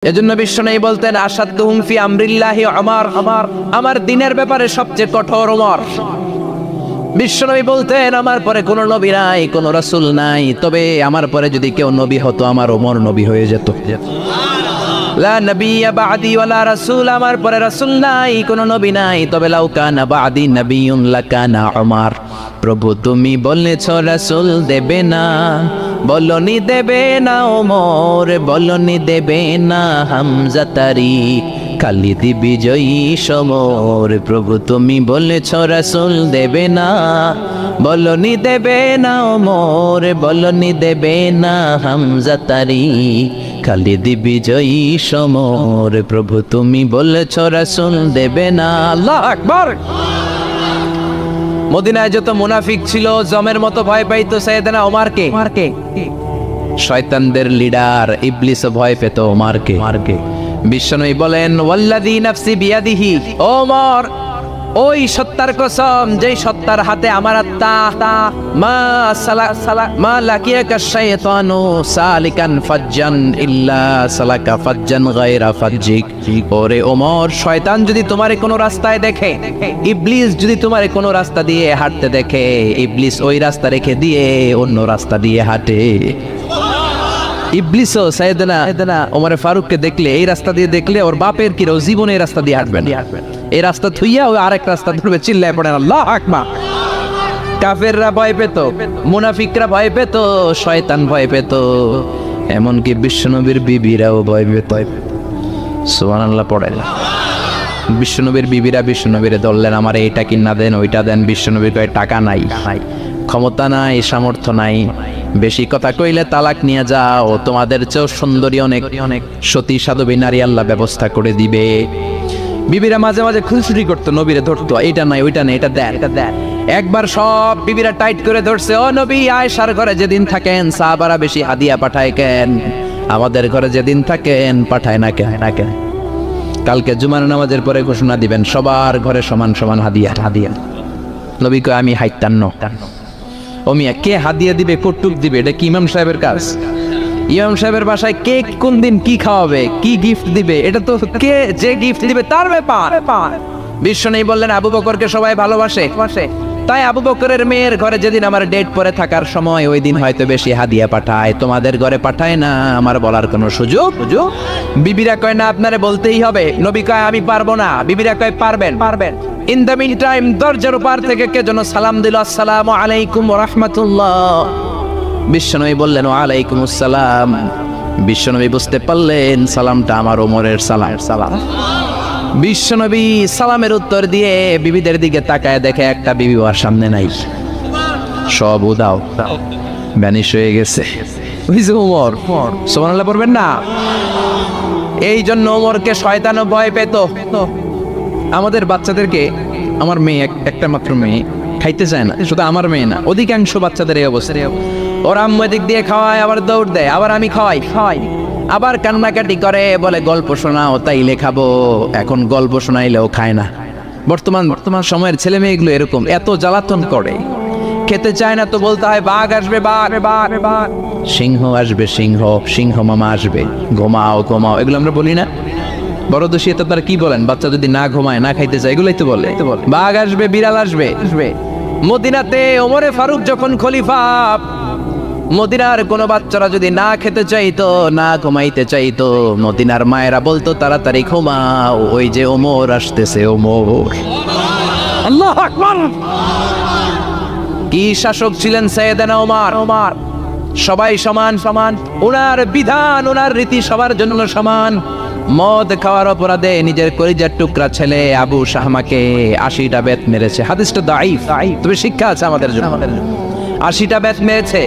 এজন্য বিশ্বনবী বলতেন আসাদুহুম ফি আমরিল্লাহি ওমর, আমার দ্বীনের ব্যাপারে সবচেয়ে কঠোর ওমর। বিশ্বনবী বলতেন আমার পরে কোনো নবী নাই, কোনো রাসূল নাই, তবে আমার পরে যদি কেউ নবী হতো আমার ওমর নবী হয়ে যেত। লা নবিয়্যা বা'দি ওয়ালা রাসূল, আমার পরে রাসূল নাই, কোনো নবী নাই, তবে লাউ কানা বা'দি নবিয়্যুন লাকানা ওমর। প্রভু তুমি বলেছ রাসূল দেবে না, বলনি দেবে না ওমর, বলনি দেবে না হামজা তারি, খালিদ বিজয়ী সমর। প্রভু তুমি বলেছ রাসূল দেবে না, বলনি দেবে না ওমর, বলনি দেবে না হামজা তারি, খালিদ বিজয়ী সমর। প্রভু তুমি বলেছ রাসূল দেবে না। আল্লাহু আকবার। মদিনায় যত মুনাফিক ছিল জমের মতো ভয় পাইতো সাইয়েদনা ওমরকে। শয়তানদের লিডার ইবলিসও ভয় পেত ওমরকে। বিশ্বনবী বলেন ওয়াল্লাযী নাফসি বিয়াদিহি, ওমর ওই সত্তার কসম যেই সত্তার হাতে আমার আত্মা, মা লাকিয়াকা শাইতানু সালিকান ফাজ্জান ইল্লা সালাকা ফাজ্জান গায়রা ফাজ্জিক। ওরে ওমর, শয়তান যদি তোমারে কোনো রাস্তায় দেখে, ইবলিস যদি তোমারে কোনো রাস্তা দিয়ে হাঁটতে দেখে, ইবলিস ওই রাস্তা রেখে দিয়ে অন্য রাস্তা দিয়ে হাঁটে। ইবলিসও সাইয়েদনা ওমর ফারুককে দেখলে, এই রাস্তা দিয়ে দেখলে ওর বাপের কি জীবনে এই রাস্তা দিয়ে হাঁটবেন, এই রাস্তা থুইয়া ওই আরেক রাস্তা ধরবে, চিল্লায় পড়েন আল্লাহু আকবার। কাফেররা ভয় পেত, মুনাফিকরা ভয় পেত, শয়তান ভয় পেত, এমনকি বিশ্বনবীর বিবিরাও ভয় পেত। সুবহানাল্লাহ পড়েন। বিশ্বনবীর বিবিরা বিশ্বনবীরে ধরলেন, আমার এইটা কিনা দেন, ওইটা দেন। বিশ্বনবী কয় টাকা নাই, ক্ষমতা নাই, সামর্থ্য নাই, বেশি কথা কইলে তালাক নিয়ে যাও, তোমাদের চেয়েও সুন্দরী অনেক সতী সাধবী নারী আল্লাহ ব্যবস্থা করে দিবে। বিবিরা মাঝে মাঝে খুনসুটি করতো, নবীরে ধরতো, এটা নাই ওইটা নেই, এটা দেন। একবার সব বিবিরা টাইট করে ধরছে, ও নবী আয়েশার ঘরে যেদিন থাকেন সাহাবারা বেশি হাদিয়া পাঠায় কেন, আমাদের ঘরে যেদিন থাকেন পাঠায় না কেন? কালকে জুমার নামাজের পরে ঘোষণা দিবেন সবার ঘরে সমান সমান হাদিয়া। নবী কয় আমি হাইতান্ন। ও মিয়া, কে হাদিয়া দিবে, কটুক দিবে, এটা কি ইমাম সাহেবের কাজ? ইমাম সাহেবের বাসায় কে কোন দিন কি খাওয়াবে, কি গিফট দিবে, এটা তো কে যে গিফট দিবে তার ব্যাপার। বিশ্বনবী বললেন আবু বকরকে সবাই ভালোবাসে, তাই আবু বকরের মেয়ের ঘরে যেদিন আমার ডেট পরে থাকার সময় ওই দিন হয়তো বেশি হাদিয়া পাঠায়, তোমাদের ঘরে পাঠায় না, আমার বলার কোনো সুযোগ। বিবিরা কয় না, আপনারে বলতেই হবে। নবী কয় আমি পারবো না। বিবিরা কয় পারবেন। ইন দ্য মিন টাইম দরজার পার থেকে কে যেন সালাম দিল, আসসালামু আলাইকুম ওয়া রাহমাতুল্লাহ। বিশ্বনবী বললেন ওয়া আলাইকুমুস সালাম। বিশ্বনবী বুঝতে পারলেন সালামটা আমার ওমরের সালাম। বিশ্বনবী সালামের উত্তর দিয়ে বিবিদের দিকে তাকায়, দেখে একটা বিবি ওর সামনে নাই, সব উদাও, ভ্যানিশ হয়ে গেছে। ওমর সুবহানাল্লাহ পড়বেন না? এই জন্য ওমরকে শয়তানও ভয় পেত। আমাদের বাচ্চাদেরকে, আমার মেয়ে একটা মাত্র মেয়ে, খাইতে চায় না, শুধু আমার মেয়ে না, অধিকাংশ বাচ্চাদের এই অবস্থা। ওর আম্মু এদিক দিয়ে খাওয়ায়, আবার দৌড় দেয়, আবার আমি খাওয়াই, আবার কান্নাকাটি করে, বলে গল্প শোনাও, তাইলে খাবো। এখন গল্প শোনাইলেও খায় না। বর্তমান সময়ের ছেলে মেয়েগুলো এরকম, এত জ্বালাতন করে, খেতে চায় না তো বলতে হয় বাঘ আসবে, বাঘ, সিংহ আসবে, সিংহ মামা আসবে, ঘুমাও, এগুলো আমরা বলি না? বড় দোষী তো তারা কি বলেন, বাচ্চা যদি না ঘুমায়, না খাইতে চায়, এগুলোই তো বলে। বাঘ আসবে, বিড়াল আসবে। মদিনাতে ওমরে ফারুক যখন খলিফা, মদিনার কোনো বাচ্চারা যদি না খেতে চাইতো, না ঘুমাইতে চাইতো, মদিনার মায়েরা বলতো তাড়াতাড়ি ঘুমাও, ওই যে ওমর আসতেছে, ওমর। আল্লাহু আকবার। কি শাসক ছিলেন সাইয়েদনা ওমর। সবাই সমান, ওনার বিধান, ওনার রীতি সবার জন্য সমান। মদ খাওয়ার অপরাধে নিজের কলিজার টুকরা ছেলে আবু শাহমাকে 80টা বেত মেরেছে। হাদিসটা দাঈফ, তবে শিক্ষা আছে আমাদের জন্য। 80টা বেত মেরেছে।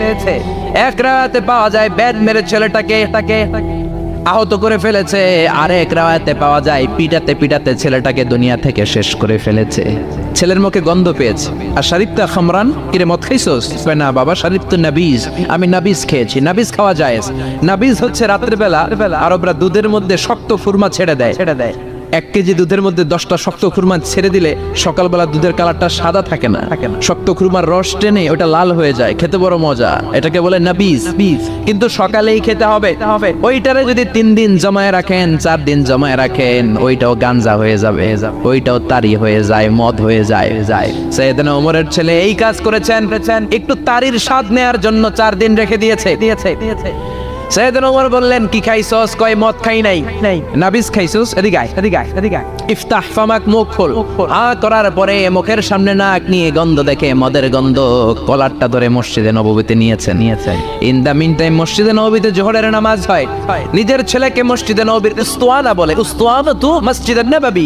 এক রাতে পাওয়া যায় বেত মেরে ছেলেটাকে আহত করে ফেলেছে, আর এক রাতে পাওয়া যায় পিটাতে ছেলেটাকে দুনিয়া থেকে শেষ করে ফেলেছে। ছেলের মুখে গন্ধ পেয়েছে। আর শরীফতা খামরান, কিরে মদ খাইছস? না বাবা, শরীফ তো নাবিজ, আমি নাবিজ খেয়েছি। নাবিজ খাওয়া যায়। নাবিজ হচ্ছে রাতের বেলা আরবরা দুধের মধ্যে শক্ত ফুরমা ছেড়ে দেয়, 1 কেজি দুধের মধ্যে 10টা শক্ত খুরমা ছেড়ে দিলে সকালবেলা দুধের কালারটা সাদা থাকে না, শক্ত খুরমার রস টেনে ওটা লাল হয়ে যায়, খেতে বড় মজা, এটাকে বলে নাবিজ। কিন্তু সকালেই খেতে হবে। ওইটারে যদি 3 দিন জমায়ে রাখেন, 4 দিন জমায়ে রাখেন, ওইটাও গাঞ্জা হয়ে যাবে, ওইটাও তারি হয়ে যায়, মদ হয়ে যায়। সাইয়েদনা ওমরের ছেলে এই কাজ করেছেন, একটু তারির স্বাদ নেয়ার জন্য 4 দিন রেখে দিয়েছে। সাইয়েদনা ওমর বললেন, কি খাইছস? কয় মদ খাই নাই। নাবিজ খাইছস? এদিকে আয়। ইফতাহ ফামাক, মুখ খোল। করার পরে মুখের সামনে নাক নিয়ে গন্ধ দেখে মদের গন্ধ, কলারটা ধরে মসজিদে নববীতে নিয়েছেন। ইন দা মিন টাইম মসজিদে নববীতে জোহরের নামাজ হয়। নিজের ছেলেকে মসজিদে নববীর উস্তানা বলে, উস্তানাতু মসজিদে নববী,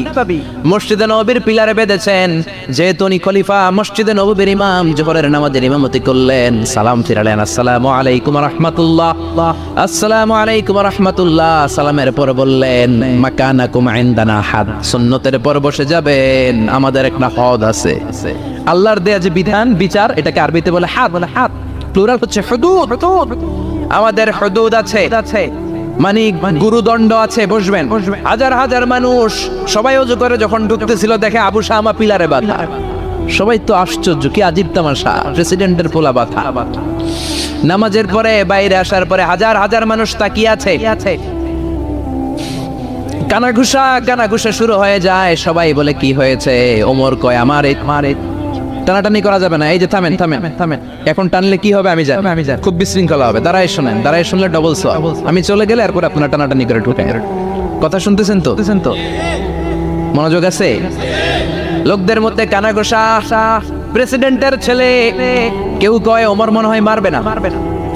মসজিদে নববীর পিলারে বেঁধেছেন। যেহেতু উনি খলিফা, মসজিদে নববীর ইমাম, জোহরের নামাজের ইমামতি করলেন, সালাম ফিরালেন, আসসালামু আলাইকুম ওয়া রাহমাতুল্লাহ, আসসালামু আলাইকুম ওয়া রাহমাতুল্লাহ। সালামের পর বললেন, মাকানাকুম ইনদানা হাদ, সুন্নতের পর বসে যাবেন, আমাদের একটা হদ আছে। আল্লাহর দেয়া যে বিধান, বিচার, এটাকে আরবিতে বলে হাদ, প্লুরাল হচ্ছে হুদুদ। আমাদের হুদুদ আছে, মানে গুরুদণ্ড আছে, বসবেন। হাজার হাজার মানুষ সবাই ওযু করে যখন ঢুকতেছিল, দেখে আবু শামা পিলারে বাঁধা। সবাই তো আশ্চর্য, কি আজীব তামাশা, প্রেসিডেন্টের পোলা বাঁধা। নামাজের পরে বাইরে আসার পরে হাজার হাজার মানুষ তাকিয়ে আছে। কানাঘুষা শুরু হয়ে যায়। সবাই বলে, কি হয়েছে? ওমর কয়, আমার টানাটানি করা যাবে না, এই যে থামেন, এখন টানলে কি হবে আমি জানি, খুব বিশৃঙ্খলা হবে, দাঁড়ায় শুনলে ডবল সওয়াব। আমি চলে গেলে এরপর আপনারা টানাটানি করে ঢুকায়। কথা শুনতেছেন তো? মনোযোগ আছে? লোকদের মধ্যে কানাঘুষা। প্রেসিডেন্টের ছেলে, কেউ কয় ওমর মনে হয় মারবে না,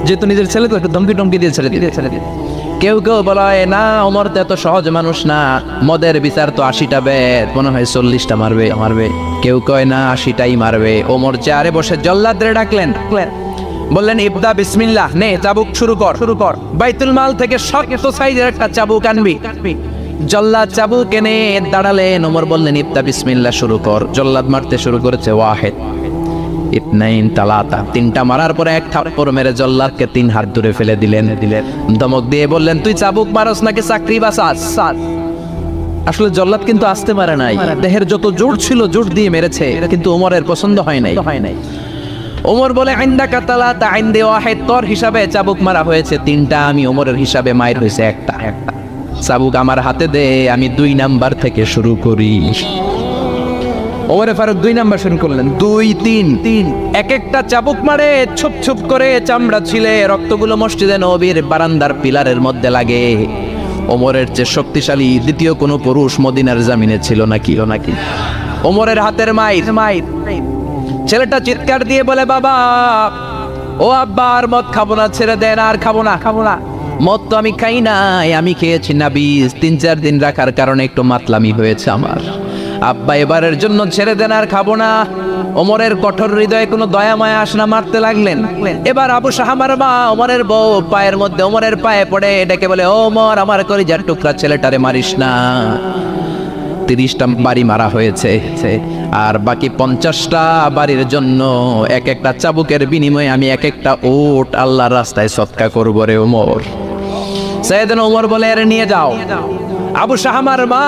যেহেতু নিজের ছেলে তো একটু ধমকি দিয়ে ছেড়ে দিয়ে। কেউ বলে না, ওমর তো এত সহজ মানুষ না, মদের বিচার তো 80টা বেদ, মনে হয় 40টা মারবে। কেউ কয় না, 80টাই মারবে। ওমর চেয়ারে বসে জল্লাদরে ডাকলেন, বললেন, ইবদা বিসমিল্লাহ, নে চাবুক শুরু কর। বাইতুল মাল থেকে শক্ত সাইজের একটা চাবুক আনবি। জল্লাদ চাবুক এনে দাঁড়ালেন। ওমর বললেন, ইবদা বিসমিল্লাহ, শুরু কর। জল্লাদ মারতে শুরু করেছে, ওয়াহিদ, ইতনাইন, তালাতা, 3টা মারার পরে এক থাপ্পড় মেরে জল্লাদকে 3 হাত দূরে ফেলে দিলেন। ধমক দিয়ে বললেন, তুই চাবুক মারস নাকি চাকরি বাঁচাস? আসলে জল্লাদ কিন্তু আসতে পারে নাই, দেহের যত জোর ছিল জোর দিয়ে মেরেছে, কিন্তু ওমরের পছন্দ হয় নাই। ওমর বলে, ইনদাকা তালাতা ইনদি ওয়াহিদ, তোর হিসাবে চাবুক মারা হয়েছে 3টা, আমি ওমরের হিসাবে মাইর হয়েছে একটা। চাবুক আমার হাতে দে, আমি 2 নাম্বার থেকে শুরু করি। ওমরে ফারুক 2 নাম্বার শুরু করলেন, 2, 3। এক একটা চাবুক মারে, ছুপ করে চামড়া ছিলে, রক্তগুলো মসজিদে নববীর বারান্দার পিলারের মধ্যে লাগে। ওমরের চেয়ে শক্তিশালী দ্বিতীয় কোনো পুরুষ মদিনার জমিনে ছিল নাকি? ওমরের হাতের মাইর। ছেলেটা চিৎকার দিয়ে বলে, বাবা, ও আব্বা, আর মদ খাবো না, ছেড়ে দেন, আর খাবো না। মদ তো আমি খাই নাই, আমি খেয়েছি নাবিজ, 3-4 দিন রাখার কারণে একটু মাতলামি হয়েছে আমার। আব্বা, এবারের জন্য ছেড়ে দেন, আর খাবো না। ওমরের কঠোর হৃদয়ে কোনো দয়া মায়া আসে না, মারতে লাগলেন। এবার আবু শাহামার মা, ওমরের বউ, পায়ের মধ্যে ওমরের পায়ে পড়ে ডেকে বলে, ওমর, আমার কলিজার টুকরা ছেলেটারে মারিস না। 30টা বাড়ি মারা হয়েছে, আর বাকি 50টা বাড়ির জন্য এক একটা চাবুকের বিনিময়ে আমি এক একটা উট আল্লাহর রাস্তায় সদকা করব রে ওমর। সাইয়েদনা ওমর বলে, এর নিয়ে যাও। আবু শাহামার মা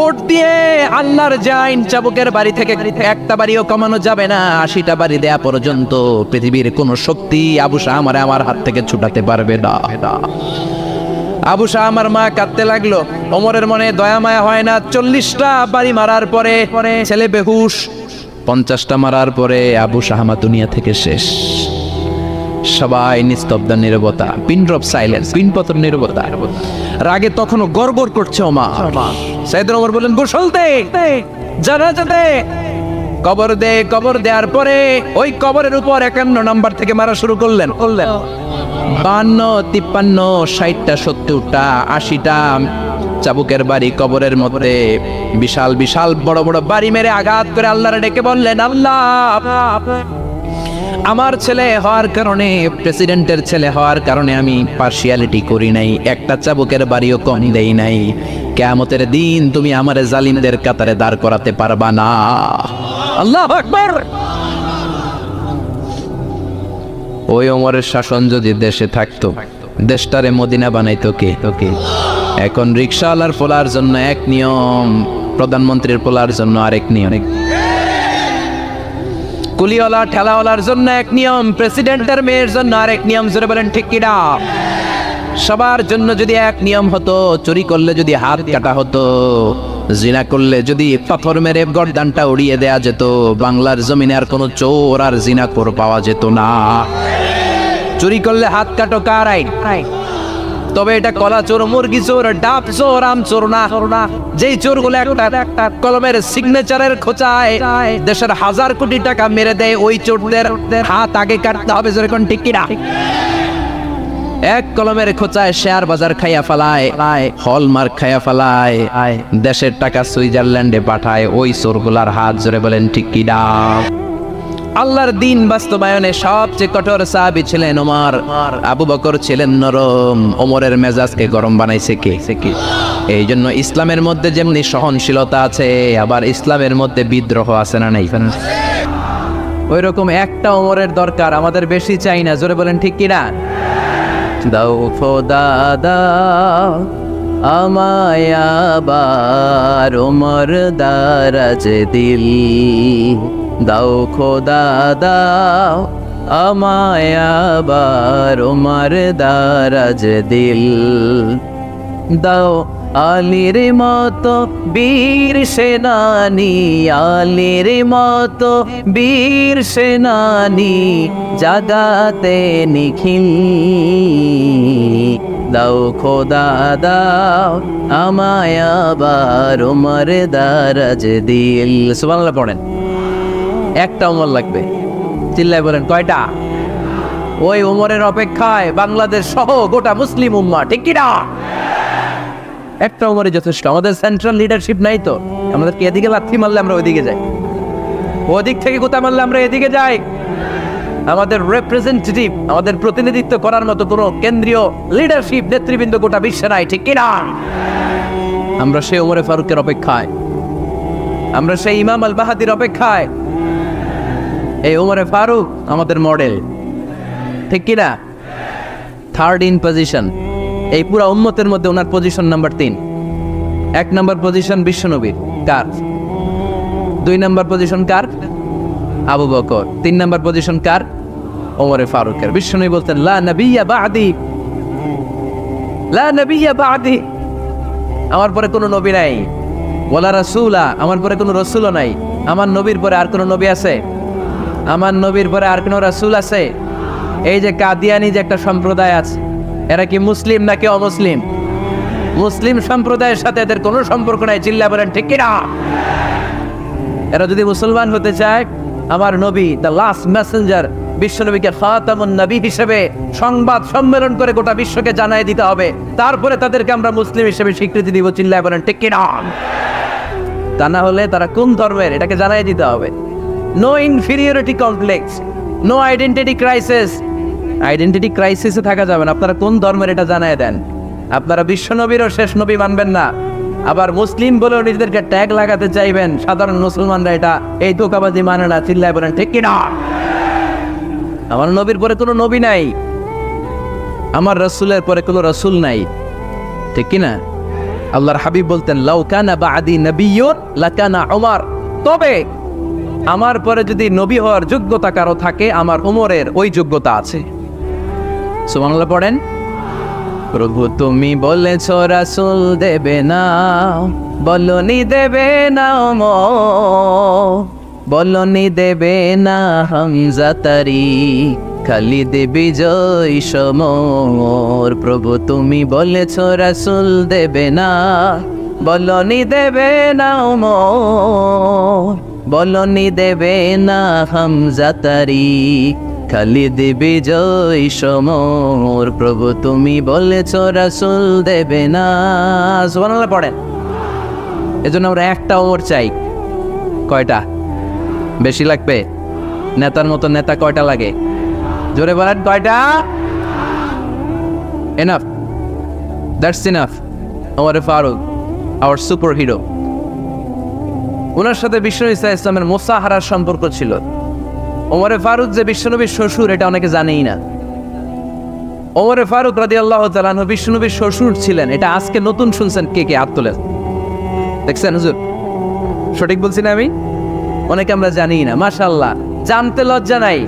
উট দিয়ে আল্লাহর জাইন চাবুকের বাড়ি থেকে একটা বাড়িও কমানো যাবে না, 80টা বাড়ি দেয়া পর্যন্ত পৃথিবীর কোন শক্তি আবু শাহামারে আমার হাত থেকে ছুটাতে পারবে না। আবু শাহামার মা কাঁদতে লাগলো। ওমরের মনে দয়া মায়া হয় না। 40টা বাড়ি মারার পরে ছেলে বেহুশ, 50টা মারার পরে আবু শাহামা দুনিয়া থেকে শেষ। সবাই নিস্তব্ধ নীরবতা, পিন ড্রপ সাইলেন্স, পিনপতন নীরবতা। রাগে তখনও গড়গড় করছে ওমর। সাইয়েদনা ওমর বললেন, গোসল দে, জানাজা দে, কবর দে। কবর দেওয়ার পরে ওই কবরের উপর 51 নাম্বার থেকে মারা শুরু করলেন। 52, 53, 60টা, 70টা, 80টা চাবুকের বাড়ি কবরের মধ্যে বিশাল বিশাল বড় বড় বাড়ি মেরে আঘাত করে আল্লাহরে ডেকে বললেন, আল্লাহ, আমার ছেলে হওয়ার কারণে, প্রেসিডেন্টের ছেলে হওয়ার কারণে আমি পার্সিয়ালিটি করি নাই, একটা চাবুকের বাড়িও কম দেই নাই। কিয়ামতের দিন তুমি আমারে জালিমদের কাতারে দাঁড় করাতে পারবা না। আল্লাহু আকবার। ওই ওমরের শাসন যদি দেশে থাকতো, দেশটারে মদিনা বানাইতো কে? এখন রিকশাওয়ালার পোলার জন্য এক নিয়ম, প্রধানমন্ত্রীর পোলার জন্য আরেক নিয়ম, কুলিওয়ালা ঠেলাওয়ালার জন্য এক নিয়ম, প্রেসিডেন্টের মেয়ের জন্য আরেক নিয়ম। জোরে বলেন ঠিক কিনা? সবার জন্য যদি এক নিয়ম হতো, চুরি করলে যদি হাত কাটা হতো, জিনা করলে যদি পাথর মেরে গর্দানটা উড়িয়ে দেয়া যেত, বাংলার জমিনে আর কোনো চোর আর জিনাখোর পাওয়া যেত না। চুরি করলে হাত কাটো কার আইন? তবে এটা কলা চোর, মুরগি চোর, ডাব চোর, আম চোর না। যেই চোরগুলো একটা কলমের সিগনেচারের খোঁচায় দেশের 1000 কোটি টাকা মেরে দেয়, ওই চোরদের হাত আগে কাটতে হবে। যেরকম ঠিক কিনা? এক কলমের খোঁচায় শেয়ার বাজার খাইয়া ফেলায়, হলমার্ক খাইয়া ফেলায়, দেশের টাকা সুইজারল্যান্ডে পাঠায়, ওই চোরগুলার হাত। জোরে বলেন ঠিক কিনা? আল্লাহর দিন বাস্তবায়নে সবচেয়ে কঠোর সাহাবী ছিলেন ওমর। আবু বকর ছিলেন নরম, ওমরের মেজাজকে গরম বানাইছে কে? এই জন্য ইসলামের মধ্যে যেমনি সহনশীলতা আছে, আবার ইসলামের মধ্যে বিদ্রোহ আছে না নাই? ওই রকম একটা ওমরের দরকার, আমাদের বেশি চাই না। জোরে বলেন ঠিক কিনা? দাও খোদা দাও আমায় আবার ওমর দারাজ দিল, দাও খোদা দাও আমায় আবার ওমর দারাজ দিল, দাও আলীর মতো বীর সেনানি, আলীর মতো বীর সেনানি জাগাতে নিখিল, দাও খোদা দাও আমায় আবার ওমর দারাজ দিল। সুবহানাল্লাহ পড়েন। একটা ওমর লাগবে, চিল্লায় বলেন কয়টা? ওই ওমরের অপেক্ষায় বাংলাদেশ সহ গোটা মুসলিম উম্মাহ, ঠিক কি না? একটা ওমরই যথেষ্ট। আমাদের সেন্ট্রাল লিডারশিপ নাই তো, আমাদেরকে এদিকে লাথি মারলে আমরা ওইদিকে যাই, ওদিক থেকে গোতা মারলে আমরা এদিকে যাই। আমাদের রিপ্রেজেন্টেটিভ, আমাদের প্রতিনিধিত্ব করার মতো কোনো কেন্দ্রীয় লিডারশিপ নেতৃবৃন্দ গোটা বিশ্বে নাই, ঠিক কি না? আমরা সেই ওমরে ফারুকের অপেক্ষায়, আমরা সেই ইমাম আল মাহদির অপেক্ষায়। এই ওমরে ফারুক আমাদের মডেল, ঠিক কি না? থার্ড ইন পজিশন এই পুরা উম্মতের মধ্যে ওনার পজিশন নাম্বার 3। 1 নম্বর পজিশন বিশ্বনবীর, কার? 2 নম্বর পজিশন কার? আবু বকর। 3 নম্বর পজিশন কার? ওমরে ফারুকের। বিশ্বনবী বলতেন লা নবিয়্যা বা'দি, লা নবিয়্যা বা'দি, আমার পরে কোনো নবী নাই। ওয়ালা রাসূলা, আমার পরে কোনো রাসূলও নাই। আমার নবীর পরে আর কোনো নবী আছে? আমার নবীর পরে আর কোনো রাসূল আছে? এই যে কাদিয়ানি যে একটা সম্প্রদায় আছে, এরা কি মুসলিম নাকি অমুসলিম? মুসলিম সম্প্রদায়ের সাথে এদের কোনো সম্পর্ক নাই। চিল্লা বলেন ঠিক কি না? এরা যদি মুসলমান হতে চায়, আমার নবী দ্য লাস্ট মেসেঞ্জার বিশ্বনবীকে খাতামুন নবী হিসেবে সংবাদ সম্মেলন করে গোটা বিশ্বকে জানাই দিতে হবে, তারপরে তাদেরকে আমরা মুসলিম হিসেবে স্বীকৃতি দিব। চিল্লা বলেন ঠিক কি না? তা না হলে তারা কোন ধর্মের এটাকে জানাই দিতে হবে। No inferiority complex, no identity crisis. Identity ক্রাইসিসে থাকা যাবে না। আপনারা কোন ধর্মের এটা জানায় দেন। আপনারা বিশ্ব নবীরও শেষ নবী মানবেন না, আবার মুসলিম বলেও নিজেদেরকে ট্যাগ লাগাতে চাইবেন। সাধারণ মুসলমানরা এটা এই ধোঁকাবাজি মানে না। চিল্লায় বলেন ঠিক কিনা? আমার নবীর পরে কোনো নবী নাই, আমার রাসূলের পরে কোনো রাসূল নাই, ঠিক কিনা? আল্লাহর হাবিব বলতেন লাউ কানা বা'দি নাবিয়্যুন লাকানা উমর, তবে আমার পরে যদি নবী হওয়ার যোগ্যতা কারো থাকে, আমার উমরের ওই যোগ্যতা আছে। সুবহানাল্লাহ পড়েন। প্রভু তুমি বলেছ রাসূল দেবে না, বলনি দেবে না ওমর, বলনি দেবে না হামজা তারি, খালিদ বিজয় সমর। প্রভু তুমি বলেছ রাসূল দেবে না, বলনি দেবে না ওমর, বলনি দেবে না হামজা তারি, খালিদ বিজয় সমর। প্রভু তুমি বলেছ রাসূল দেবে না। সুবহানাল্লাহ পড়েন। এজন্য আমরা একটা ওমর চাই। কয়টা? বেশি লাগবে? নেতার মতো নেতা কয়টা লাগে? জোরে বলেন কয়টা? Enough, that's enough. Omar Farooq our superhero. ওনার সাথে বিশ্বনবী সাল্লাল্লাহু আলাইহি ওয়াসাল্লামের মুসাহারার সম্পর্ক ছিল। ওমরে ফারুক যে বিশ্বনবীর শ্বশুর, এটা অনেকে জানেই না। ওমরে ফারুক রাদিয়াল্লাহু তাআলা আনহু বিশ্বনবীর শ্বশুর ছিলেন। এটা আজকে নতুন শুনছেন, কে কে হাত তোলেন? দেখছেন হুজুর, সঠিক বলছি না আমি? অনেকে আমরা জানি না। মাশাআল্লাহ, জানতে লজ্জা নাই,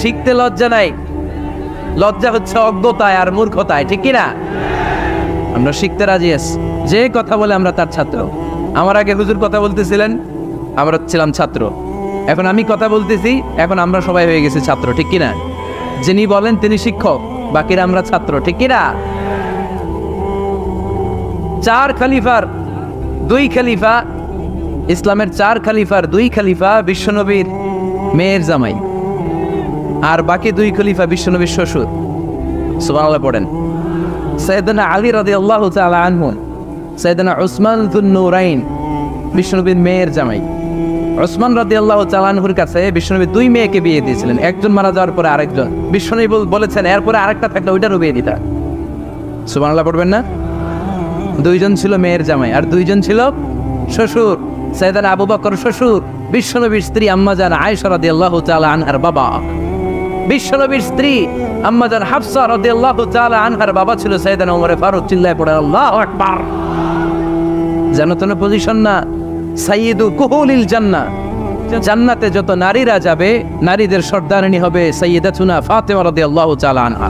শিখতে লজ্জা নাই। লজ্জা হচ্ছে অজ্ঞতায় আর মূর্খতায়, ঠিক কি না? আমরা শিখতে রাজি আছি। যে কথা বলে আমরা তার ছাত্র। আমার আগে হুজুর কথা বলতেছিলেন, আমরা ছিলাম ছাত্র। এখন আমি কথা বলতেছি, এখন আমরা সবাই হয়ে গেছি ছাত্র, ঠিক কি না? যিনি বলেন তিনি শিক্ষক, বাকিরা আমরা ছাত্র, ঠিক কি না? 4 খলিফার 2 খলিফা, ইসলামের 4 খলিফার 2 খলিফা বিশ্বনবীর মেয়ের জামাই, আর বাকি 2 খলিফা বিশ্বনবীর শ্বশুর। সুবহানাল্লাহ পড়েন। সাইয়েদনা আলী রাদিয়াল্লাহু তাআলা আনহু, সাইয়েদনা উসমান যুন নূরাইন বিশ্বনবীর মেয়ের জামাই। উসমান রাদিয়াল্লাহু তাআলা আনহুর কাছে বিশ্বনবী 2 মেয়েকে বিয়ে দিয়েছিলেন। একজন মারা যাওয়ার পরে আরেকজন। বিশ্বনবী বলেছেন এরপরে আরেকটা থাকলে ওইটারও বিয়ে দিতা। সুবহানাল্লাহ পড়বেন না? 2 জন ছিল মেয়ের জামাই আর 2 জন ছিল শ্বশুর। সাইয়েদনা আবু বকর শ্বশুর, বিশ্বনবীর স্ত্রী আম্মাজান আয়েশা রাদিয়াল্লাহু তাআলা আনহার বাবা। বিশ্বনবীর স্ত্রী আম্মাজান হাফসা রাদিয়াল্লাহু তাআলা আনহার বাবা ছিল সাইয়েদনা ওমর ফারুক। চিল্লায় পড়ে আল্লাহু আকবার। জান্নাতের পজিশন না, সাইয়্যিদু কুহুলিল জান্নাহ। জান্নাতে যত নারীরা যাবে, নারীদের সর্দারিনী হবে সাইয়্যিদাতুনা ফাতেমা রাদিয়াল্লাহু তাআলা আনহা।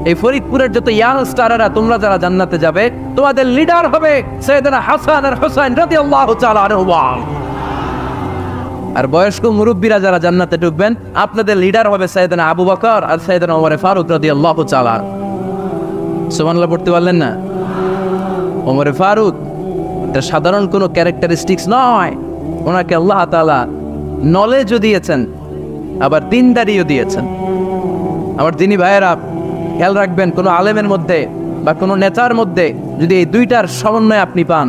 এই ফরিদপুরের যত ইয়াং স্টাররা, তোমরা যারা জান্নাতে যাবে, তোমাদের লিডার হবে সাইয়েদনা হাসান আর হুসাইন রাদিয়াল্লাহু তাআলা আনহুমা। আর বয়স্ক মুরব্বীরা যারা জান্নাতে ঢুকবেন, আপনাদের লিডার হবে সাইয়েদনা আবু বকর আর সাইয়েদনা ওমর ফারুক রাদিয়াল্লাহু তাআলা। সুবহানাল্লাহ পড়তে পারলেন না? ওমর ফারুক এটা সাধারণ কোনো ক্যারেক্টারিস্টিক্স নয়। ওনাকে আল্লাহ তাআলা নলেজও দিয়েছেন, আবার দিনদারিও দিয়েছেন। আমার দিনী ভাইয়েরা, খেয়াল রাখবেন, কোনো আলেমের মধ্যে বা কোনো নেতার মধ্যে যদি এই দুইটার সমন্বয় আপনি পান,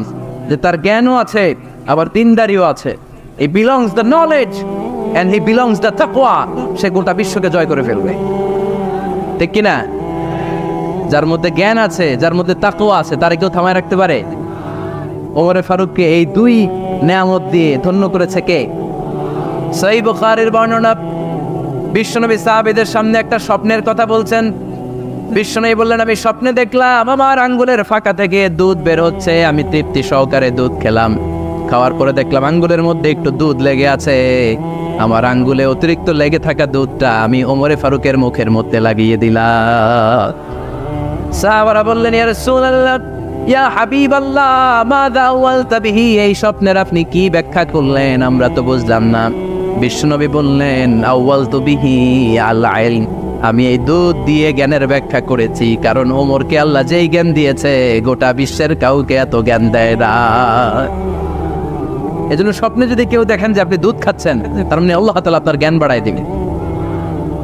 যে তার জ্ঞানও আছে আবার দিনদারিও আছে, he belongs the knowledge and he belongs the taqwa, সে গোটা বিশ্বকে জয় করে ফেলবে, ঠিক কিনা? যার মধ্যে জ্ঞান আছে, যার মধ্যে তাকওয়া আছে, তারে কেউ থামায় রাখতে পারে? ওমর ফারুককে এই 2 নেয়ামত দিয়ে ধন্য করেছে কে? সহিহ বুখারীর বর্ণনা, বিশ্বনবী সাহাবীদের সামনে একটা স্বপ্নের কথা বলছেন। বিশ্বনবী বললেন, আমি স্বপ্নে দেখলাম আমার আঙ্গুলের ফাঁকা থেকে দুধ বের হচ্ছে। আমি তৃপ্তি সহকারে দুধ খেলাম। খাওয়ার পরে দেখলাম আঙ্গুলের মধ্যে একটু দুধ লেগে আছে। আমার আঙ্গুলে অতিরিক্ত লেগে থাকা দুধটা আমি ওমর ফারুকের মুখের মধ্যে লাগিয়ে দিলাম। সাহাবারা বললেন, ইয়া রাসূলুল্লাহ, ইয়া হাবিবাল্লাহ, মাযা আওয়ালতা বিহি, এই স্বপ্নের আপনি কি ব্যাখ্যা করলেন? আমরা তো বুঝলাম না। বিশ্বনবী বললেন, আওয়ালতু বিহি আল ইলম, আমি এই দুধ দিয়ে জ্ঞানের ব্যাখ্যা করেছি, কারণ ওমরকে আল্লাহ যেই জ্ঞান দিয়েছে গোটা বিশ্বের কাউকে এত জ্ঞান দেয় না। এজন্য স্বপ্নে যদি কেউ দেখেন যে আপনি দুধ খাচ্ছেন, তার মানে আল্লাহ তাআলা আপনার জ্ঞান বাড়ায় দিবেন।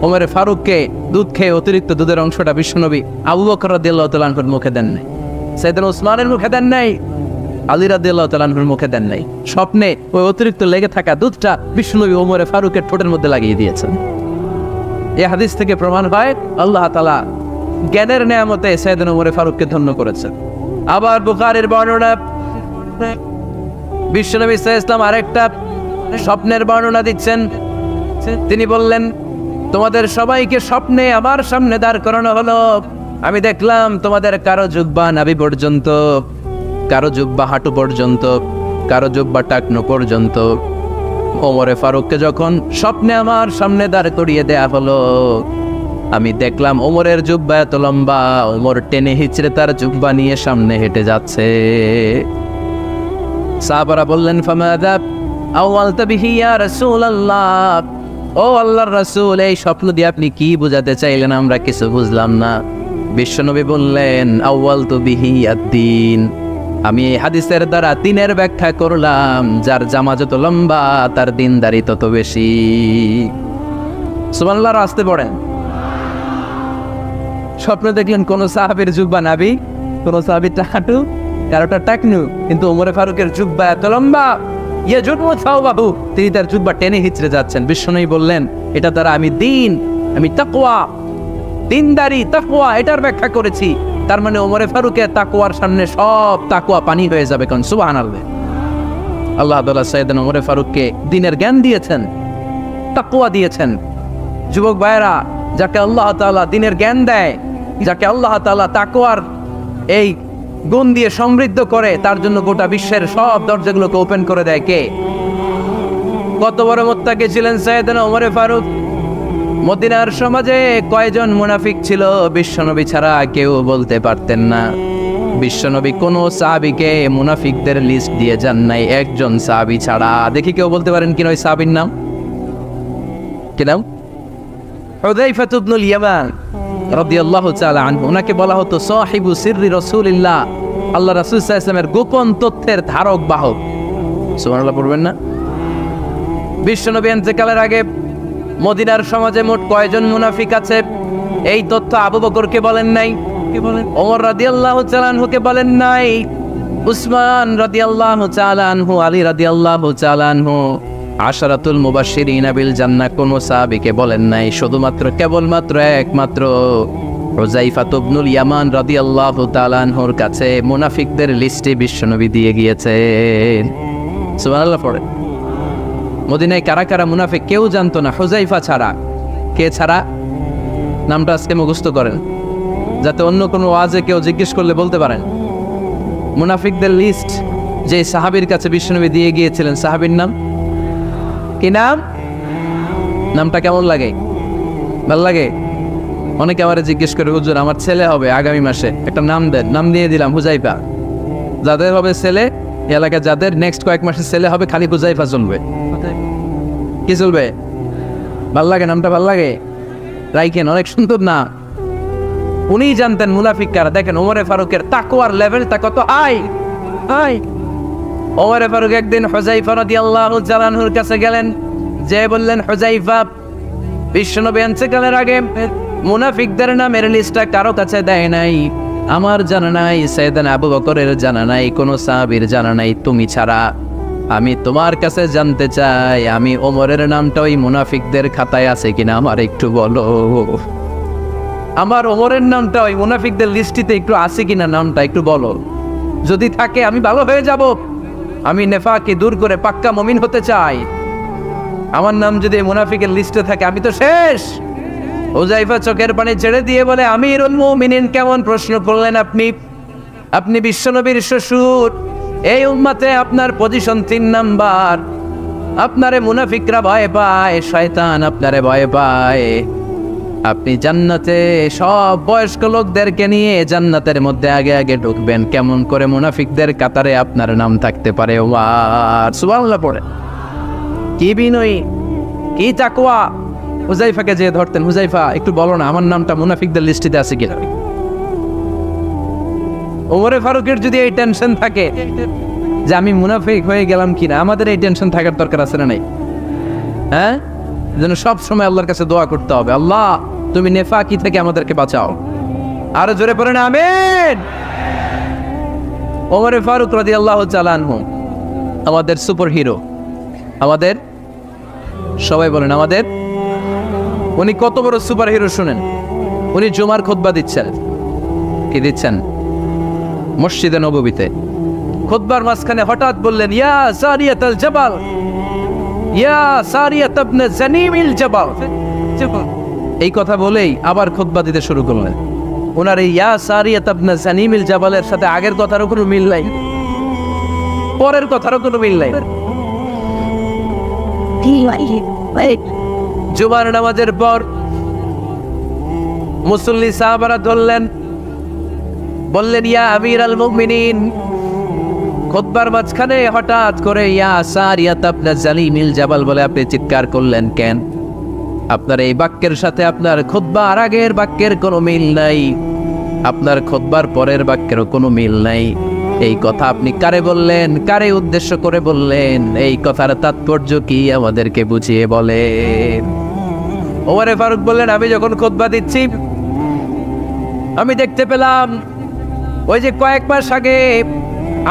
ওমর ফারুককে দুধ খেয়ে অতিরিক্ত দুধের অংশটা বিশ্বনবী আবু বকর রাদিয়াল্লাহু তাআলা আনহুর মুখে দেন নাই, সাইয়েদনা উসমানের মুখে দেন নাই, আলী রাদিয়াল্লাহু তাআলা আনহুর মুখে দেন নাই। স্বপ্নে ওই অতিরিক্ত লেগে থাকা দুধটা বিশ্বনবী ওমর ফারুকের ঠোঁটের মধ্যে লাগিয়ে দিয়েছেন। এই হাদিস থেকে প্রমাণ হয় আল্লাহ তাআলা জ্ঞানের নেয়ামতে সাইয়েদনা ওমর ফারুককে ধন্য করেছেন। আবার বুখারীর বর্ণনা, বিশ্বনবী সাল্লাল্লাহু আলাইহি ওয়াসাল্লাম আরেকটা স্বপ্নের বর্ণনা দিচ্ছেন। তিনি বললেন, তোমাদের সবাইকে স্বপ্নে আমার সামনে দাঁড় করানো হলো। আমি দেখলাম তোমাদের কারো জুব্বা নাভি পর্যন্ত, কারো জুব্বা হাঁটু পর্যন্ত, কারো জুব্বা টাকনো পর্যন্ত। ওমরে ফারুককে যখন স্বপ্নে আমার সামনে দাঁড় করিয়ে দেয়া হলো, আমি দেখলাম ওমরের জুব্বা এত লম্বা, ওমর টেনে হিচড়ে তার জুব্বা নিয়ে সামনে হেঁটে যাচ্ছে। সাহাবারা বললেন, ফামাযা আওয়ালতা বিহি ইয়া রাসূলুল্লাহ, ও আল্লাহর রাসূল, এই স্বপ্ন দিয়ে আপনি কি বোঝাতে চাইলেন? আমরা কিছু বুঝলাম না। বিশ্বনবী বললেন, আওয়ালতু বিহি আদ-দ্বীন, আমি এই হাদিসের দ্বারা দিনের ব্যাখ্যা করলাম। যার জামা যত লম্বা তার দিনদারি তত বেশি। সুবহানাল্লাহ, আসতে পড়েন। স্বপ্ন দেখলেন কোন সাহাবীর জুব্বা নাভি, কোন সাহাবীর হাঁটু, কারোটা টাকনু, কিন্তু ওমর ফারুকের জুব্বা এত লম্বা, তিনি তার জুব্বা টেনে হিচড়ে যাচ্ছেন। বিশ্বনবী বললেন, এটা দ্বারা আমি দিন, আমি তাকওয়া, দিনদারি, তাকওয়া, এটার ব্যাখ্যা করেছি। তার মানে ওমর ফারুকের তাকওয়ার সামনে সব তাকওয়া পানি হয়ে যাবে। কোন সুবহানাল্লাহ। আল্লাহ তাআলা সাইয়েদনা ওমর ফারুককে দ্বীনের জ্ঞান দিয়েছেন, তাকওয়া দিয়েছেন। যুবক ভাইরা, যাকে আল্লাহ তাআলা দ্বীনের জ্ঞান দেয়, যাকে আল্লাহ তাআলা তাকওয়ার এই গুণ দিয়ে সমৃদ্ধ করে, তার জন্য গোটা বিশ্বের সব দরজাগুলোকে ওপেন করে দেয় কে? কত বড় মুত্তাকি ছিলেন সাইয়েদনা ওমর ফারুক। মদিনার সমাজে কয়জন মুনাফিক ছিল বিশ্বনবী ছাড়া কেউ বলতে পারতেন না। বিশ্বনবী কোন সাহাবীকে মুনাফিকদের লিস্ট দিয়ে যান নাই, একজন সাহাবী ছাড়া। দেখি কেউ বলতে পারেন কিনা ওই সাহাবীর নাম? কি নাম? হুযায়ফা ইবনুল ইয়ামান রাদিয়াল্লাহু তাআলা আনহু। ওনাকে বলা হতো সাহিবু সিররি রাসূলিল্লাহ, আল্লাহ রাসূল সাল্লাল্লাহু আলাইহি ওয়াসাল্লামের গোপন তথ্যের ধারক বাহক। সুবহানাল্লাহ পড়বেন না? বিশ্বনবী ইন্তেকালের আগে মদিনার সমাজে মোট কয়জন মুনাফিক আছে এই তথ্য আবু বকরকে বলেন নাই, ওমর রাদিয়াল্লাহু তাআলা আনহুকে বলেন নাই, উসমান রাদিয়াল্লাহু তাআলা আনহু, আলী রাদিয়াল্লাহু তাআলা আনহু, আশরাতুল মুবাশশিরিনা বিল জান্নাহ কোন সাহাবীকে বলেন নাই। শুধুমাত্র কেবলমাত্র একমাত্র হুযায়ফা ইবনুল ইয়ামান রাদিয়াল্লাহু তাআলা আনহুর কাছে মুনাফিকদের লিস্টে বিশ্বনবী দিয়ে গিয়েছেন। সুবহানাল্লাহ পড়েন। মদিনায় কারা কারা মুনাফিক কেউ জানতো না হুযায়ফা ছাড়া। কে ছাড়া? নামটা আজকে মুখস্থ করেন, যাতে অন্য কোনো ওয়াজে কেউ জিজ্ঞেস করলে বলতে পারেন। মুনাফিকদের লিস্ট যে সাহাবীর কাছে বিশ্বনবী দিয়ে গিয়েছিলেন, সাহাবীর নাম কি? নাম? নামটা কেমন লাগে? ভালো লাগে? অনেকে আমারে জিজ্ঞেস করে, হুজুর আমার ছেলে হবে আগামী মাসে, একটা নাম দেন। নাম দিয়ে দিলাম হুযায়ফা। যাদের হবে ছেলে, এলাকায় যাদের নেক্সট কয়েক মাসে ছেলে হবে, খালি হুযায়ফা চলবে। কি চলবে? ভাল লাগে? নামটা ভাল লাগে? রাইখেন, অনেক সুন্দর না। উনি জানতেন মুনাফিক কারা। দেখেন ওমরে ফারুকের তাকওয়ার লেভেলটা কত হাই। ওমরে ফারুক একদিন হুযায়ফা রাদিয়াল্লাহু তাআলা আনহুর কাছে গেলেন, যে বললেন, হুযায়ফা, বিশ্বনবী ইন্তেকালের আগে মুনাফিকদের নামের লিস্টটা কারো কাছে দেয় নাই, আমার জানা নাই, সাইয়েদনা আবু বকরের জানা নাই, কোন সাহাবীর জানা নাই তুমি ছাড়া। আমি তোমার কাছে জানতে চাই, আমি ওমরের নামটা ওই মুনাফিকদের খাতায় আছে কিনা আমার একটু বলো। আমার ওমরের নামটা ওই মুনাফিকদের লিস্টিতে একটু আছে কিনা, নামটা একটু বলো। যদি থাকে আমি ভালো হয়ে যাব। আমি নেফাককে দূর করে পাক্কা মুমিন হতে চাই। আমার নাম যদি মুনাফিকের লিস্টে থাকে আমি তো শেষ। হুযায়ফা চোখের পানি ছেড়ে দিয়ে বলে, আমিরুল মুমিনিন, কেমন প্রশ্ন করলেন আপনি? আপনি বিশ্বনবীর শ্বশুর, এই উম্মতে আপনার পজিশন 3 নাম্বার। আপনারে মুনাফিকরা ভয় পায়, শয়তান আপনারে ভয় পায়। আপনি জান্নাতে সব বয়স্ক লোকদেরকে নিয়ে জান্নাতের মধ্যে আগে আগে ঢুকবেন, কেমন করে মুনাফিকদের কাতারে আপনার নাম থাকতে পারে? ওমর সুবহানাল্লাহ পড়ে। কি বিনয়ী, কি তাকওয়া। হুযায়ফাকে যে ধরতেন, হুযায়ফা একটু বলো না আমার নামটা মুনাফিকদের লিস্টিতে আছে কিনা। ওমরে ফারুকের যদি এই টেনশন থাকে যে আমি মুনাফিক হয়ে গেলাম কিনা, আমাদের এই টেনশন থাকার দরকার আছে না নাই? হ্যাঁ, যেন সব সময় আল্লাহর কাছে দোয়া করতে হবে, আল্লাহ তুমি নেফাকি থেকে আমাদেরকে বাঁচাও। আরো জোরে পড়েন আমিন। ওমরে ফারুক রাদিয়াল্লাহু তাআলা আনহু আমাদের সুপার হিরো, আমাদের সবাই বলেন আমাদের। উনি কত বড় সুপার হিরো শুনেন। উনি জুমার খুতবা দিচ্ছেন। কি দিচ্ছেন? মসজিদে নববীতে। খুতবার মাঝখানে হঠাৎ বললেন, ইয়া সারিয়াতুল জাবাল, ইয়া সারিয়াত ইবনে জানিমিল জাবাল। এই কথা বলেই আবার খুতবা দিতে শুরু করলেন। ওনার এই ইয়া সারিয়াত ইবনে জানিমিল জাবালের সাথে আগের কথারও কোনো মিল নাই, পরের কথারও কোনো মিল নাই। জুমার নামাজের পর মুসল্লি সাহাবারা ধরলেন, বললেন, ইয়া আমিরাল মুমিনিন। খুতবার মাঝখানে হঠাৎ করে ইয়া সারিয়াত ইবনে জানিমিল জাবাল বলে আপনি চিৎকার করলেন কেন? আপনার এই বাক্যের সাথে আপনার খুতবার আগের বাক্যের কোনো মিল নাই, আপনার খুতবার পরের বাক্যেরও কোনো মিল নাই। এই কথা আপনি কারে বললেন? কারে উদ্দেশ্য করে বললেন? এই কথার তাৎপর্য কি আমাদেরকে বুঝিয়ে বলেন। ওমরে ফারুক বললেন, আমি যখন খুতবা দিচ্ছি আমি দেখতে পেলাম ওই যে কয়েক মাস আগে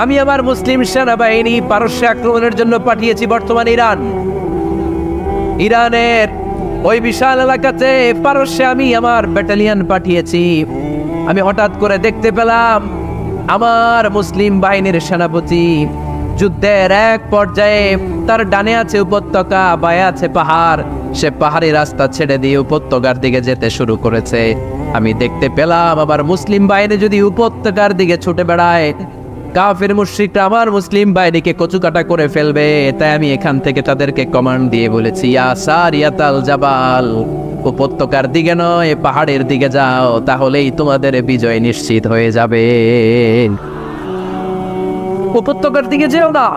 আমি আমার মুসলিম সেনাবাহিনী পারস্যে আক্রমণের জন্য পাঠিয়েছি, বর্তমান ইরানের ওই বিশাল এলাকাতে পারস্যে আমি আমার ব্যাটালিয়ন পাঠিয়েছি। আমি হঠাৎ করে দেখতে পেলাম আমার মুসলিম বাহিনীর সেনাপতি যুদ্ধের এক পর্যায়ে তার ডানে আছে উপত্যকা, বায়ে আছে পাহাড়, সে পাহাড়ি রাস্তা ছেড়ে দিয়ে উপত্যকার দিকে যেতে শুরু করেছে। আমি দেখতে পেলাম আবার মুসলিম বাহিনী যদি উপত্যকার দিকে ছুটে বেড়ায়, কাফির মুশরিকরা আমার মুসলিম বাহিনীকে কচুকাটা করে ফেলবে। তাই আমি এখান থেকে তাদেরকে কমান্ড দিয়ে বলেছি, ইয়া সারিয়াতাল জাবাল, উপত্যকার দিকে নয় পাহাড়ের দিকে যাও, তাহলেই তোমাদের বিজয় নিশ্চিত হয়ে যাবে। উপত্যকার দিকে যেও না,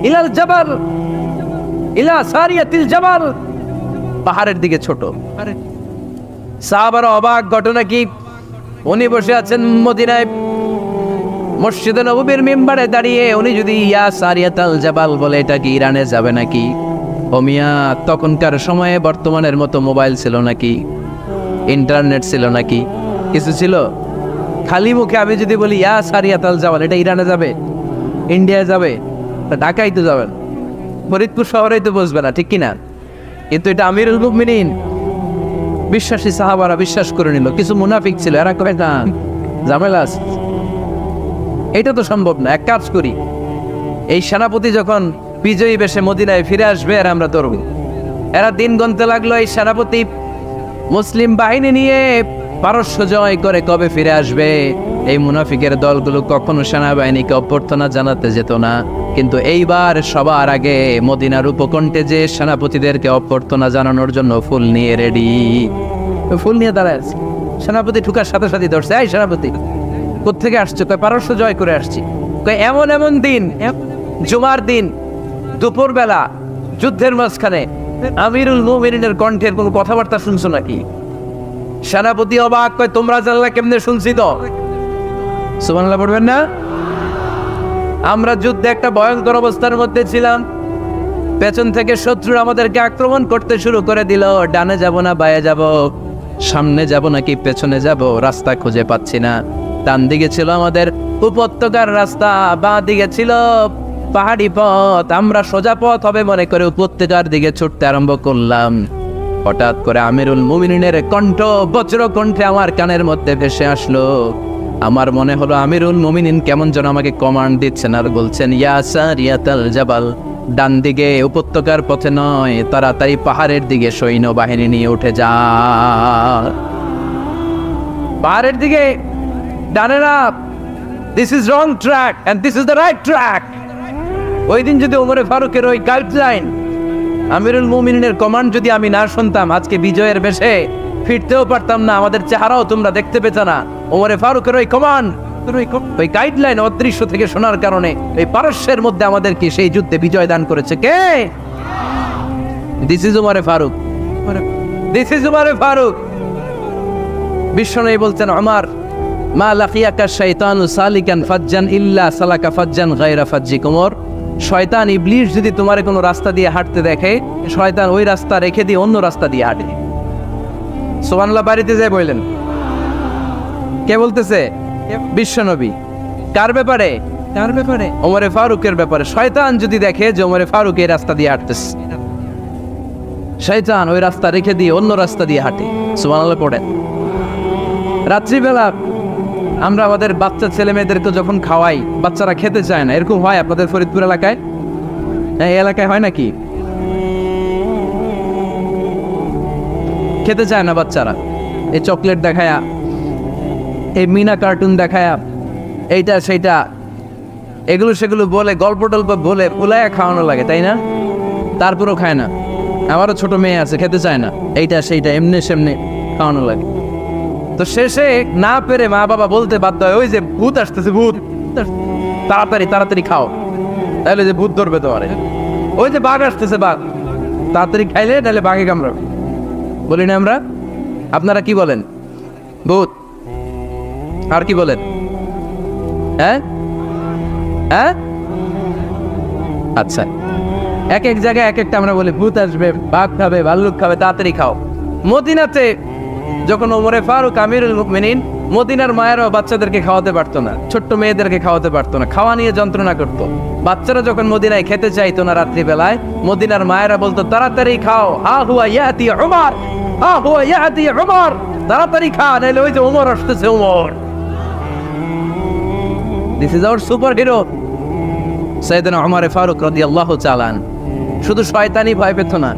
ইলাল জাবাল, ইলা সারিয়াতিল জাবাল, পাহাড়ের দিকে ছোট। সাহাবারা অবাক, ঘটনা কি? উনি বসে আছেন মদিনায় মসজিদে নববীর মিম্বারে দাঁড়িয়ে, উনি যদি ইয়া সারিয়াতাল জাবাল বলে, এটা কি ইরানে যাবে নাকি? ও মিয়া, তখনকার সময়ে বর্তমানের মতো মোবাইল ছিল নাকি, ইন্টারনেট ছিল নাকি, কিছু ছিল? খালি মুখে আমি যদি বলি ইয়া সারিয়াতাল জাবাল, এটা ইরানে যাবে, ইন্ডিয়ায় যাবে, ঢাকায় তো যাবেন, ফরিদপুর শহরেই তো বসবে না, ঠিক কিনা? কিন্তু এটা আমিরুল মুমিনিন বিশ্বাসী সাহাবারা বিশ্বাস করে নিল। কিছু মুনাফিক ছিল, এরা কয় না ঝামেলা আছে, এটা তো সম্ভব না। এক কাজ করি, এই সেনাপতি যখন বিজয়ী বেশে মদিনায় ফিরে আসবে আর আমরা ধরব। এরা দিন গুনতে লাগলো, এই সেনাপতি মুসলিম বাহিনী নিয়ে পারস্য জয় করে কবে ফিরে আসবে। এই মুনাফিকের দলগুলো কখনো সেনাবাহিনীকে অভ্যর্থনা জানাতে যেত না, কিন্তু এইবার সবার আগে মদিনার উপকণ্ঠে যে সেনাপতিদেরকে অভ্যর্থনা জানানোর জন্য ফুল নিয়ে রেডি, ফুল নিয়ে দাঁড়ায় আছে। সেনাপতি ঠুকার সাথে সাথে ধরছে, এই সেনাপতি কোত্থেকে আসছো? কয় পারস্য জয় করে আসছি। কয় এমন এমন দিন, জুমার দিন দুপুর বেলা যুদ্ধের মাঝখানে আমিরুল মুমিনিনের কণ্ঠের কোনো কথাবার্তা শুনছো নাকি? সেনাপতি অবাক, কয় তোমরা জানলা কেমনে? শুনছি তো। সুবহানাল্লাহ পড়বেন না? আমরা যুদ্ধে একটা ভয়ঙ্কর অবস্থার মধ্যে ছিলাম, পেছন থেকে শত্রু আমাদেরকে আক্রমণ করতে শুরু করে দিল। ডানে যাব না বায়ে যাব, সামনে যাব নাকি পেছনে যাব, রাস্তা খুঁজে পাচ্ছি না। ডান দিকে ছিল আমাদের উপত্যকার রাস্তা, বাঁ দিকে ছিল পাহাড়ি পথ। আমরা সোজা পথ হবে মনে করে উপত্যকার দিকে ছুটতে আরম্ভ করলাম। হঠাৎ করে আমিরুল মুমিনিনের কণ্ঠ বজ্র কণ্ঠে আমার কানের মধ্যে ভেসে আসলো। আমার মনে হলো আমিরুল মুমিনিন কেমন যেন আমাকে কমান্ড দিচ্ছেন আর বলছেন, ইয়া সারিয়াতাল জাবাল, ডান দিকে উপত্যকার পথে নয়, তাড়াতাড়ি পাহাড়ের দিকে সৈন্যবাহিনী নিয়ে উঠে যা। পাহাড়ের দিকে, ডানে না, this is wrong track and this is the right track. ওই দিন যদি ওমরে ফারুকের ওই গাইডলাইন, আমিরুল মুমিনিনের কমান্ড যদি আমি না শুনতাম, আজকে বিজয়ের বেশে ফিরতেও পারতাম না, আমাদের চেহারাও তোমরা দেখতে পেত না। ওমরে ফারুকের ওই কমান্ড, ওই গাইডলাইন অদৃশ্য থেকে শোনার কারণে এই পারস্যের মধ্যে আমাদেরকে সেই যুদ্ধে বিজয় দান করেছে কে? দিস ইজ ওমরে ফারুক, দিস ইজ ওমরে ফারুক। বিশ্বনবী বলছেন, ওমর মা লাকিয়াকা শাইতানু সালিকান ফাজ্জান ইল্লা সালাকা ফাজ্জান গায়রা ফাজ্জিক। ওমর, শয়তান ইবলিস যদি তোমার কোনো রাস্তা দিয়ে হাঁটতে দেখে, শয়তান ওই রাস্তা রেখে দিয়ে অন্য রাস্তা দিয়ে হাঁটে। সুবহানাল্লাহ বাড়িতে যায় বললেন, কে বলতেছে? বিশ্বনবী। কার ব্যাপারে? কার ব্যাপারে? ওমরে ফারুকের ব্যাপারে। শয়তান যদি দেখে যে ওমরে ফারুক এই রাস্তা দিয়ে হাঁটতেছে, শয়তান ওই রাস্তা রেখে দিয়ে অন্য রাস্তা দিয়ে হাঁটে। সুবহানাল্লাহ পড়েন। রাত্রিবেলা আমরা আমাদের বাচ্চা ছেলে মেয়েদেরকে যখন খাওয়াই, বাচ্চারা খেতে চায় না, এরকম হয় আপনাদের ফরিদপুর এলাকায়? এই এলাকায় হয় নাকি? খেতে চায় না বাচ্চারা, এই চকলেট দেখায়া, এই মিনা কার্টুন দেখায়া, এইটা সেইটা এগুলো সেগুলো বলে, গল্প টল্প বলে পুলায়া খাওয়ানো লাগে, তাই না? তারপরও খায় না। আমারও ছোট মেয়ে আছে, খেতে চায় না, এইটা সেইটা এমনি সেমনি খাওয়ানো লাগে। তো শেষে না পেরে মা বাবা বলতে বাধ্য হয়, ওই যে ভূত আসতেছে, ভূত, তাড়াতাড়ি তাড়াতাড়ি খাও, তাহলে যে ভূত ধরবে তোমারে। ওই যে বাঘ আসতেছে, বাঘ, তাড়াতাড়ি খাইলে তাহলে বাঘে কামড়াবে। বলি না আমরা? আপনারা কি বলেন? ভূত। আর কি বলেন? হ্যাঁ হ্যাঁ, আচ্ছা, এক এক জায়গায় এক একটা আমরা বলি, ভূত আসবে, বাঘ খাবে, ভাল্লুক খাবে, তাড়াতাড়ি খাও। মদিনাতে যখন ওমরে ফারুক আমিরুল মুমিনিন, মদিনার মায়েরাও বাচ্চাদেরকে খাওয়াতে পারতো না, ছোট্ট মেয়েদেরকে খাওয়াতে পারতো না, খাওয়া নিয়ে যন্ত্রণা করতো। বাচ্চারা যখন মদিনায় খেতে চাইতো না রাত্রিবেলায়, মদিনার মায়েরা বলতো, তাড়াতাড়ি খাও, হা হুয়া ইয়াতি উমর, হা হুয়া ইয়াতি উমর, তাড়াতাড়ি খা, নাইলে ওই যে ওমর আসতেছে, Omar. This is our superhero সাইয়েদনা ওমর ফারুক রাদিয়াল্লাহু তাআলা। শুধু শয়তানি ভয় পেত না,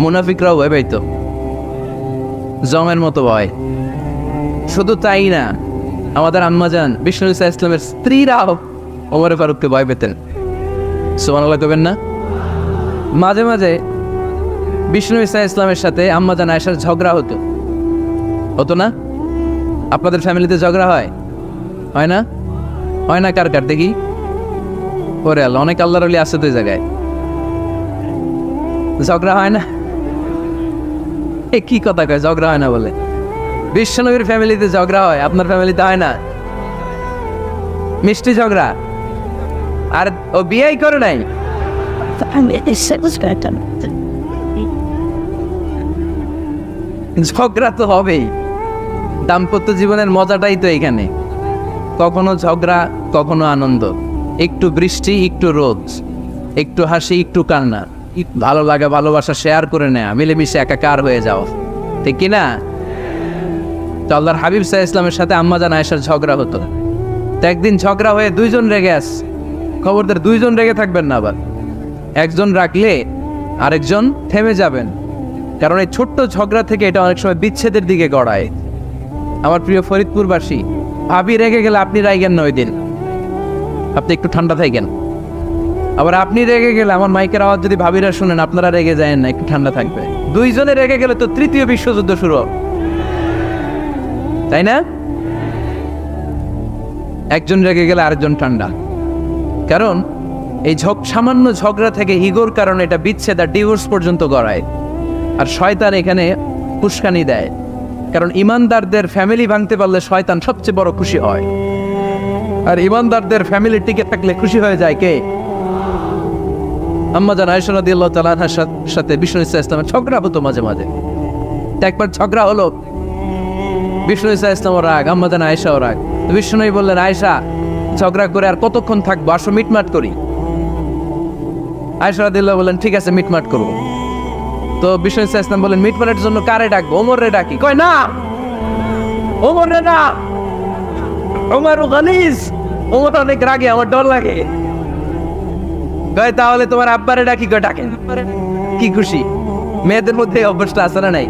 মুনাফিকরাও ভয় পাইতো, জমের মতো ভয়। শুধু তাই না, আমাদের আম্মাজান বিষ্ণু ইসলামের স্ত্রীরাও ওমর ফারুককে ভয় পেতেন। সুবহানাল্লাহ কবেন না? মাঝে মাঝে বিষ্ণু ইসলামের সাথে আম্মাজান আয়েশার ঝগড়া হতো না? আপনাদের ফ্যামিলিতে ঝগড়া হয় না? হয় না? কার কার দেখি? ওরে আল্লাহ, অনেক আল্লাহর ওলি আছে তো এই জায়গায়। ঝগড়া হয় না? কি কথা কয়, ঝগড়া হয় না বলে? বিশ্বনবীর ফ্যামিলিতে ঝগড়া হয়, আপনার ফ্যামিলিতে হয় না? মিষ্টি ঝগড়া। আর ও বিয়েই করে নাই, ঝগড়া তো হবেই। দাম্পত্য জীবনের মজাটাই তো এখানে, কখনো ঝগড়া কখনো আনন্দ, একটু বৃষ্টি একটু রোদ, একটু হাসি একটু কান্না, ভালো লাগা ভালোবাসা শেয়ার করে নেয়া, মিলেমিশে একাকার হয়ে যাও, ঠিক কিনা? তো আল্লাহর হাবিব সাল্লাল্লাহু আলাইহি ওয়াসাল্লামের সাথে আম্মাজান আয়েশার ঝগড়া হতো। তো একদিন ঝগড়া হয়ে দুইজন রেগে আছে। খবরদার দুইজন রেগে থাকবেন না, আবার একজন রাখলে আরেকজন থেমে যাবেন, কারণ এই ছোট্ট ঝগড়া থেকে এটা অনেক সময় বিচ্ছেদের দিকে গড়ায়। আমার প্রিয় ফরিদপুরবাসী, ভাবি রেগে গেলে আপনি রাইগেন না, ওই দিন আপনি একটু ঠান্ডা থাকেন। আবার আপনি রেগে গেলে, আমার মাইকের আওয়াজ যদি ভাবিরা শুনেন, আপনারা রেগে যায় না, একটু ঠান্ডা থাকবে। দুইজনে রেগে গেলে তো তৃতীয় বিশ্বযুদ্ধ শুরু, তাই না? একজন রেগে গেলে আরেকজন ঠান্ডা, কারণ এই সামান্য ঝগড়া থেকে ইগোর কারণে এটা বিচ্ছেদ আর ডিভোর্স পর্যন্ত গড়ায়। আর শয়তান এখানে উস্কানি দেয়, কারণ ইমানদারদের ফ্যামিলি ভাঙতে পারলে শয়তান সবচেয়ে বড় খুশি হয়, আর ইমানদারদের ফ্যামিলি টিকে থাকলে খুশি হয়ে যায় কে? আম্মাজান আয়েশা রাদিয়াল্লাহু তাআলা আনহার সাথে বিষ্ণু ইসলামের ঝগড়া হতো মাঝে মাঝে। একবার ঝগড়া হলো, বিষ্ণু ইসলাম রাগ, আম্মাজান আয়েশাও রাগ। তো বিষ্ণু বললেন, আয়েশা, ঝগড়া করে আর কতক্ষণ থাকবো, আসো মিটমাট করি। আয়েশা রাদিয়াল্লাহু বললেন, ঠিক আছে মিটমাট করবো। তো বিষ্ণু ইসলাম বললেন, মিটমাটের জন্য কারে ডাকবো? ওমর রে ডাকি। কয় না, ওমর রে না, ওমর গালিজ, ওমর অনেক রাগে, আমার ডর লাগে। কয় তাহলে তোমার আব্বারে ডাকি। কয় ডাকেন। কি খুশি, মেয়েদের মধ্যে অভ্যাসটা আছে না নাই?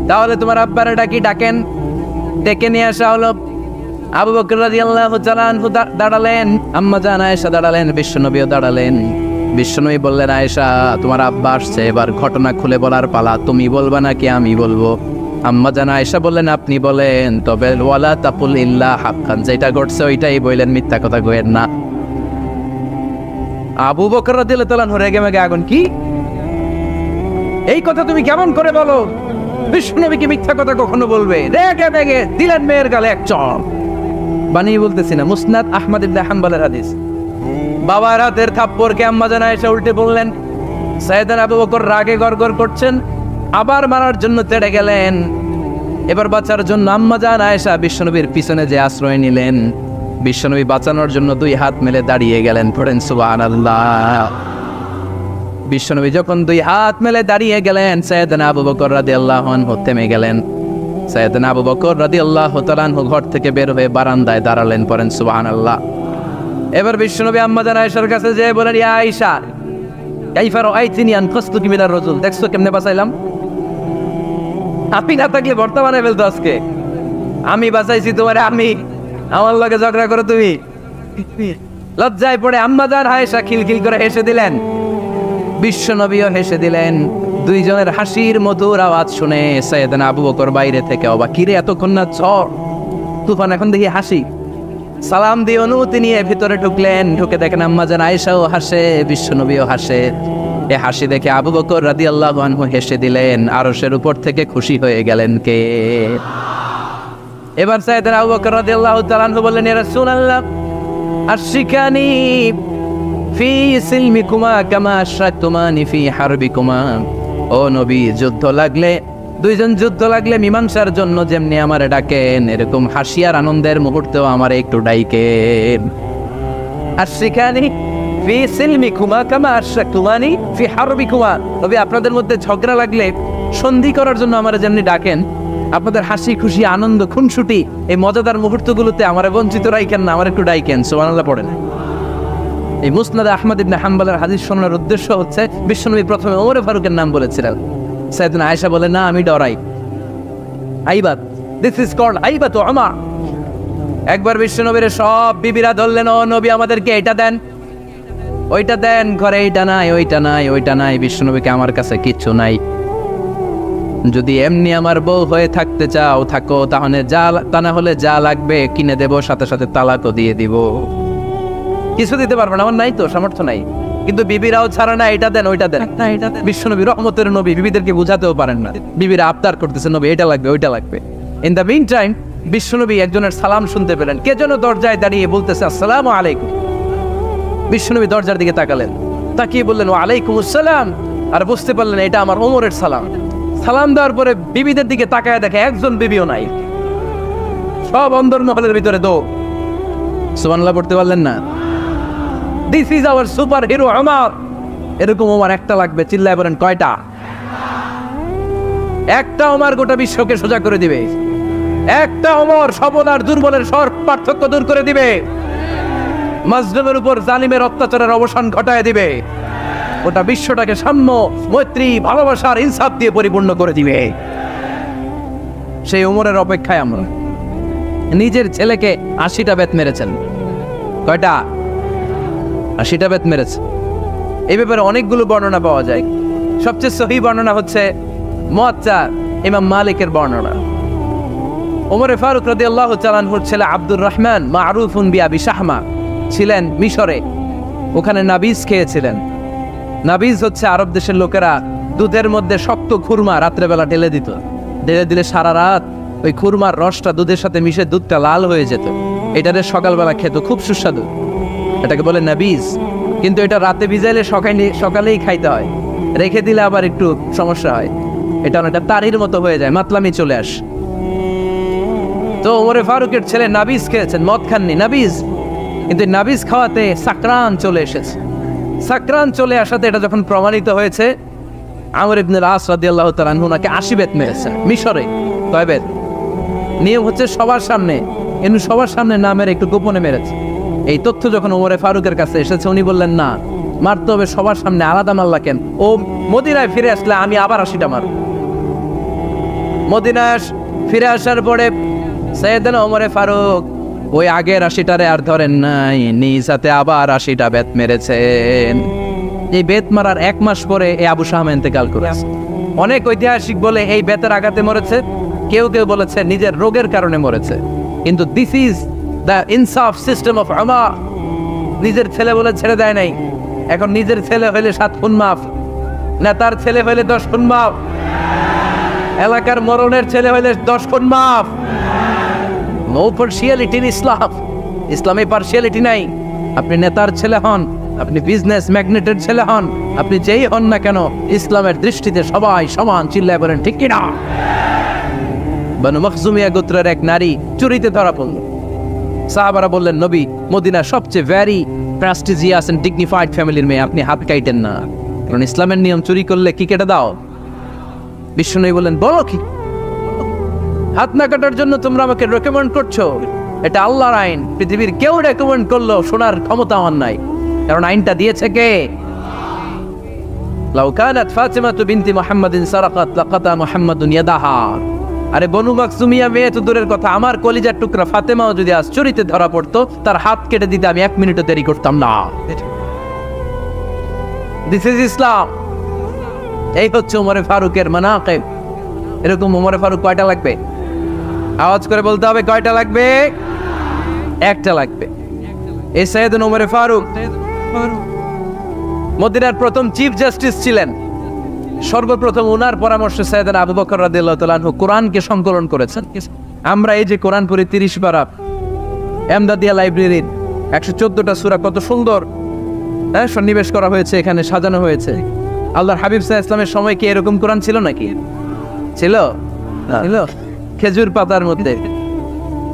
তাহলে তোমার আব্বারে ডাকি, ডাকেন। ডেকে নিয়ে আসা হলো। আবু বকর রাদিয়াল্লাহু তাআলা আনহু দাঁড়ালেন, আম্মাজান আয়েশা দাঁড়ালেন, বিশ্বনবীও দাঁড়ালেন। বিশ্বনবী বললেন, আয়েশা, তোমার আব্বা আসছে, এবার ঘটনা খুলে বলার পালা, তুমি বলবা নাকি আমি বলবো? আম্মাজান আয়েশা বললেন, আপনি বলেন, তবে ওয়ালা তাকুল ইল্লা হাক্কান, যেটা ঘটছে ওইটাই বললেন, মিথ্যা কথা কইেন না। আবু বকর রাদিয়াল্লাহু তাআলা রেগে মেগে আগুন, কি এই কথা তুমি কেমন করে বলো? বিশ্বনবী কি মিথ্যা কথা কখনো বলবে? রেগে মেগে দিলেন মেয়ের গালে এক চড়। বানিয়ে বলতেছি না, মুসনাদ আহমদ ইবনে হাম্বলের হাদিস। বাবার হাতের থাপ্পড়কে আম্মাজান আয়েশা উল্টে বললেন। সাইয়েদনা আবু বকর রাগে গড়গড় করছেন, আবার মারার জন্য তেড়ে গেলেন। এবার বাঁচার জন্য আম্মাজান আয়েশা বিশ্বনবীর পিছনে যে আশ্রয় নিলেন, বিশ্বনবী বাঁচানোর জন্য দুই হাত মেলে দাঁড়িয়ে গেলেন। পড়েন সুবহানাল্লাহ। বিশ্বনবী যখন দুই হাত মেলে দাঁড়িয়ে গেলেন, সাইয়েদনা আবু বকর রাদিয়াল্লাহু আনহু থেমে গেলেন। সাইয়েদনা আবু বকর রাদিয়াল্লাহু তাআলা আনহু ঘর থেকে বের হয়ে বারান্দায় দাঁড়ালেন। পড়েন সুবহানাল্লাহ। এবার বিশ্বনবী আম্মাজান আয়েশার কাছে যেয়ে বলেন, ইয়া আয়েশা, কাইফা রাআইতিনি আনকাসতুকি মিনার রাজুল, দেখছো কেমনে বাঁচাইলাম? আপনি না থাকলে বর্তমানে ফেলতো আজকে। আমি বাঁচাইছি তোমারে, আমি, আমার লগে ঝগড়া করো তুমি। লজ্জায় পড়ে আম্মাজান আয়েশা খিলখিল করে হেসে দিলেন, বিশ্বনবীও হেসে দিলেন। দুইজনের হাসির মধুর আওয়াজ শুনে সাইয়েদনা আবু বকর বাইরে থেকে অবাক, কিরে এতক্ষণ না ঝড় তুফান, এখন দেখি হাসি। সালাম দিয়ে অনুমতি নিয়ে ভিতরে ঢুকলেন। ঢুকে দেখেন আম্মাজান আয়েশাও হাসে, বিশ্বনবীও হাসে। এ হাসি দেখে আবু বকর রাদিয়াল্লাহু আনহু হেসে দিলেন। আরশের উপর থেকে খুশি হয়ে গেলেন কে? এবার সাইয়েদনা আবু বকর রাদিয়াল্লাহু তাআলা আনহু বললেন, ইয়া রাসূলুল্লাহ, আশরিকানি ফি সিলমিকুমা কামা আশরাকতুমানি ফি হারবিকুমা। ও নবী, যুদ্ধ লাগলে, দুইজন যুদ্ধ লাগলে মীমাংসার জন্য যেমনি আমারে ডাকেন, এরকম হাসি আর আনন্দের মুহূর্তেও আমারে একটু ডাইকেন। আশরিকানি ফি সিলমিকুমা কামা আশরাকতুমানি ফি হারবিকুমা। নবী, আপনাদের মধ্যে ঝগড়া লাগলে সন্ধি করার জন্য আমারে যেমনি ডাকেন, আপনাদের হাসি খুশি আনন্দ খুনসুটি এই মজাদার মুহূর্তগুলোতে আমারে বঞ্চিত রাখেন না, আমার একটু ডাইকেন। সুবহানাল্লাহ পড়েন। এই মুসনাদ আহমদ ইবনে হাম্বলের হাদিস শোনার উদ্দেশ্য হচ্ছে বিশ্বনবী প্রথমে ওমর ফারুকের নাম বলেছিলেন। সাইয়েদনা আয়েশা বলে না আমি ডরাই। আইবাত, দিস ইজ কল্ড আইবাত ওমর। একবার বিশ্বনবীর সব বিবিরা ধরলেন, ও নবী আমাদেরকে এটা দেন ওইটা দেন, ঘরে এইটা নাই ওইটা নাই ওইটা নাই। বিশ্বনবীকে আমার কাছে কিচ্ছু নাই, যদি এমনি আমার বউ হয়ে থাকতে চাও থাকো, তাহলে তা না হলে যা লাগবে কিনে দেব, সাথে সাথে তালাকও দিয়ে দিব। কিছু দিতে পারবো না, আমার নাই তো সামর্থ্য নাই, কিন্তু বিবিরাও ছাড়া না এটা দেন ওইটা দেন। বিশ্বনবী রহমতের নবী, বিবিদেরকে বুঝাতেও পারেন না, বিবিরা আবদার করতেছে নবী এটা লাগবে ওইটা লাগবে। ইন দ্য মিন টাইম বিশ্বনবী একজনের সালাম শুনতে পেলেন, কে যেন দরজায় দাঁড়িয়ে বলতেছে আসসালামু আলাইকুম। বিশ্বনবী দরজার দিকে তাকালেন, তাকিয়ে বললেন ওয়ালাইকুম আসসালাম, আর বুঝতে পারলেন এটা আমার ওমরের সালাম। সালাম দেওয়ার পরে বিবিদের দিকে তাকায় দেখে একজন বিবিও নাই, সব অন্দর মহলের ভিতরে দো। সুবহানাল্লাহ পড়তে পারলেন না? This is our super hero Omar. এরকম ওমর একটা লাগবে, চিল্লায় বলেন কয়টা? একটা ওমর গোটা বিশ্বকে সোজা করে দিবে। একটা ওমর সবল আর দুর্বলের সব পার্থক্য দূর করে দিবে, মাজলুমের উপর জালিমের অত্যাচারের অবসান ঘটায় দিবে, গোটা বিশ্বটাকে সাম্য, মৈত্রী, ভালোবাসার ইনসাফ দিয়ে পরিপূর্ণ করে দিবে। সেই ওমরের অপেক্ষায় আমরা। নিজের ছেলেকে 80টা বেত মেরেছেন। কয়টা? 80টা বেত মেরেছে। এই ব্যাপারে অনেকগুলো বর্ণনা পাওয়া যায়। সবচেয়ে সহিহ বর্ণনা হচ্ছে মুয়াত্তা ইমাম মালিকের বর্ণনা। ওমর ফারুক রাদিয়াল্লাহু তাআলা আনহুর ছেলে আব্দুর রহমান মারুফুন বিআবি শাহমা ছিলেন মিশরে, ওখানে নাবিজ খেয়েছিলেন। নাবিজ হচ্ছে আরব দেশের লোকেরা দুধের মধ্যে শক্ত খুরমা রাত্রেবেলা ঢেলে দিত, ঢেলে দিলে সারা রাত ওই খুরমার রসটা দুধের সাথে মিশে দুধটা লাল হয়ে যেত। এটারে সকালবেলা খেত, খুব সুস্বাদু, এটাকে বলে নাবিজ। কিন্তু এটা রাতে ভিজাইলে সকালেই খাইতে হয়, রেখে দিলে আবার একটু সমস্যা হয়, এটা অনেকটা তারির মতো হয়ে যায়, মাতলামি চলে আস। তো ওমরে ফারুকের ছেলে নাবিজ খেয়েছেন, মদ খাননি, নাবিজ। কিন্তু নাবিজ খাওয়াতে সাকরান চলে এসেছে। সাকরান চলে আসাতে এটা যখন প্রমাণিত হয়েছে, আমর ইবনে আস রাদিয়াল্লাহু তাআলা আনহু ওনাকে 80 বেত মেরেছেন মিশরে। কয় বেত? নিয়ম হচ্ছে সবার সামনে, কিন্তু সবার সামনে না মেরে একটু গোপনে মেরেছে। এই তথ্য যখন ওমরে ফারুকের কাছে এসেছে, উনি বললেন না, মারতে হবে সবার সামনে, আলাদা মারলা কেন? ও মদিনায় ফিরে আসলে আমি আবার 80টা মারব। মদিনায় ফিরে আসার পরে সাইয়েদনা ওমরে ফারুক ওই আগের 80টারে আর ধরেন নাই, নিজ হাতে আবার 80টা বেত মেরেছেন। এই বেত মারার 1 মাস পরে এই আবু শাহমা ইন্তেকাল করেছে। অনেক ঐতিহাসিক বলে এই বেতের আঘাতে মরেছে, কেউ কেউ বলেছে নিজের রোগের কারণে মরেছে। কিন্তু দিস ইজ দ্য ইনসাফ সিস্টেম অফ ওমর। নিজের ছেলে বলে ছেড়ে দেয় নাই। এখন নিজের ছেলে হইলে 7 খুন মাফ, নেতার ছেলে হইলে 10 খুন মাফ, এলাকার মরণের ছেলে হইলে 10 খুন মাফ। নো পার্সিয়ালিটি ইন ইসলাম। ইসলামে পার্সিয়ালিটি নাই। আপনি নেতার ছেলে হন, আপনি বিজনেস ম্যাগনেটের ছেলে হন, আপনি যেই হন না কেন, ইসলামের দৃষ্টিতে সবাই সমান। চিল্লায় বলেন ঠিক কিনা? বনু মখজুমিয়া গোত্রের এক নারী চুরিতে ধরা পড়ল। সাহাবারা বললেন নবী, মদিনার সবচেয়ে ভেরি প্রেস্টিজিয়াস এন্ড ডিগনিফাইড ফ্যামিলির মেয়ে, আপনি হাত কাটেন না, কারণ ইসলামের নিয়ম চুরি করলে কি কেটে দাও। বিশ্বনবী বললেন বলো কি, হাত না কাটার জন্য তোমরা আমাকে রেকমেন্ড করছো? এটা আল্লাহর আইন, পৃথিবীর কেউ রেকমেন্ড করলো শোনার ক্ষমতা আমার নাই, কারণ আইনটা দিয়েছে কে? লাউ কানাত ফাতিমাতু বিনতি মুহাম্মাদিন সারাকাত লাকাতা মুহাম্মাদুন ইয়াদাহা। আরে বনু মাকসুমিয়া মেয়ে তো দূরের কথা, আমার কলিজার টুকরা ফাতেমাও যদি আজ চুরিতে ধরা পড়তো, তার হাত কেটে দিতে আমি 1 মিনিটও দেরি করতাম না। দিস ইজ ইসলাম। এই হচ্ছে ওমরে ফারুকের মানাকিব। এরকম ওমরে ফারুক কয়টা লাগবে? আওয়াজ করে বলতে হবে, কয়টা লাগবে? একটা লাগবে। এই সাইয়েদনা ওমরে ফারুক মদিনার প্রথম চিফ জাস্টিস ছিলেন। সর্বপ্রথম ওনার পরামর্শে সাইয়েদনা আবু বকর রাদিয়াল্লাহু তাআলা আনহু কোরআনকে সংকলন করেছেন। আমরা এই যে কোরআন পড়ি 30 পারা, এমদাদিয়া লাইব্রেরির 114টা সূরা, কত সুন্দর সন্নিবেশ করা হয়েছে, এখানে সাজানো হয়েছে। আল্লাহর হাবিব সাল্লাল্লাহু আলাইহি ওয়াসাল্লামের সময় কি এরকম কোরআন ছিল নাকি? ছিল? ছিল। খেজুর পাতার মধ্যে,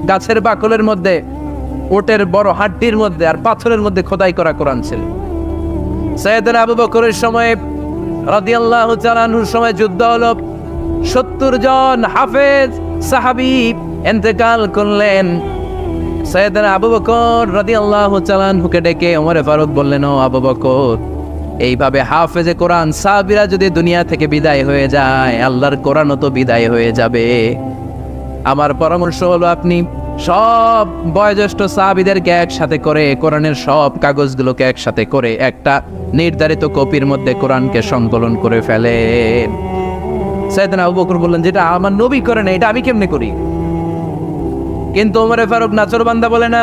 গাছের বাকলের মধ্যে, ওটের বড় হাড্ডির মধ্যে আর পাথরের মধ্যে খোদাই করা কোরআন ছিল। সাইয়েদনা আবু বকরের সময় রাদিয়াল্লাহু তাআলা আনহুর সময় যুদ্ধ হলো, 70 জন হাফেজ সাহাবী ইন্তেকাল করলেন। সাইয়েদনা আবু বকর রাদিয়াল্লাহু তাআলা আনহুকে ডেকে ওমর ফারুক বললেন, ও আবু বকর, এইভাবে হাফেজে কোরআন সাহাবীরা যদি দুনিয়া থেকে বিদায় হয়ে যায়, আল্লাহর কোরআনও তো বিদায় হয়ে যাবে। আমার পরামর্শ হলো আপনি সব বয়োজ্যেষ্ঠ সাহাবীদেরকে একসাথে করে কোরআনের সব কাগজগুলোকে একসাথে করে একটা নির্ধারিত কপির মধ্যে কোরআনকে সংকলন করে ফেলেন। সাইয়েদনা আবু বকর বললেন, যেটা আমার নবী করে না, এটা আমি কেমনে করি? কিন্তু ওমর ফারুক নাচরবান্দা বলে না,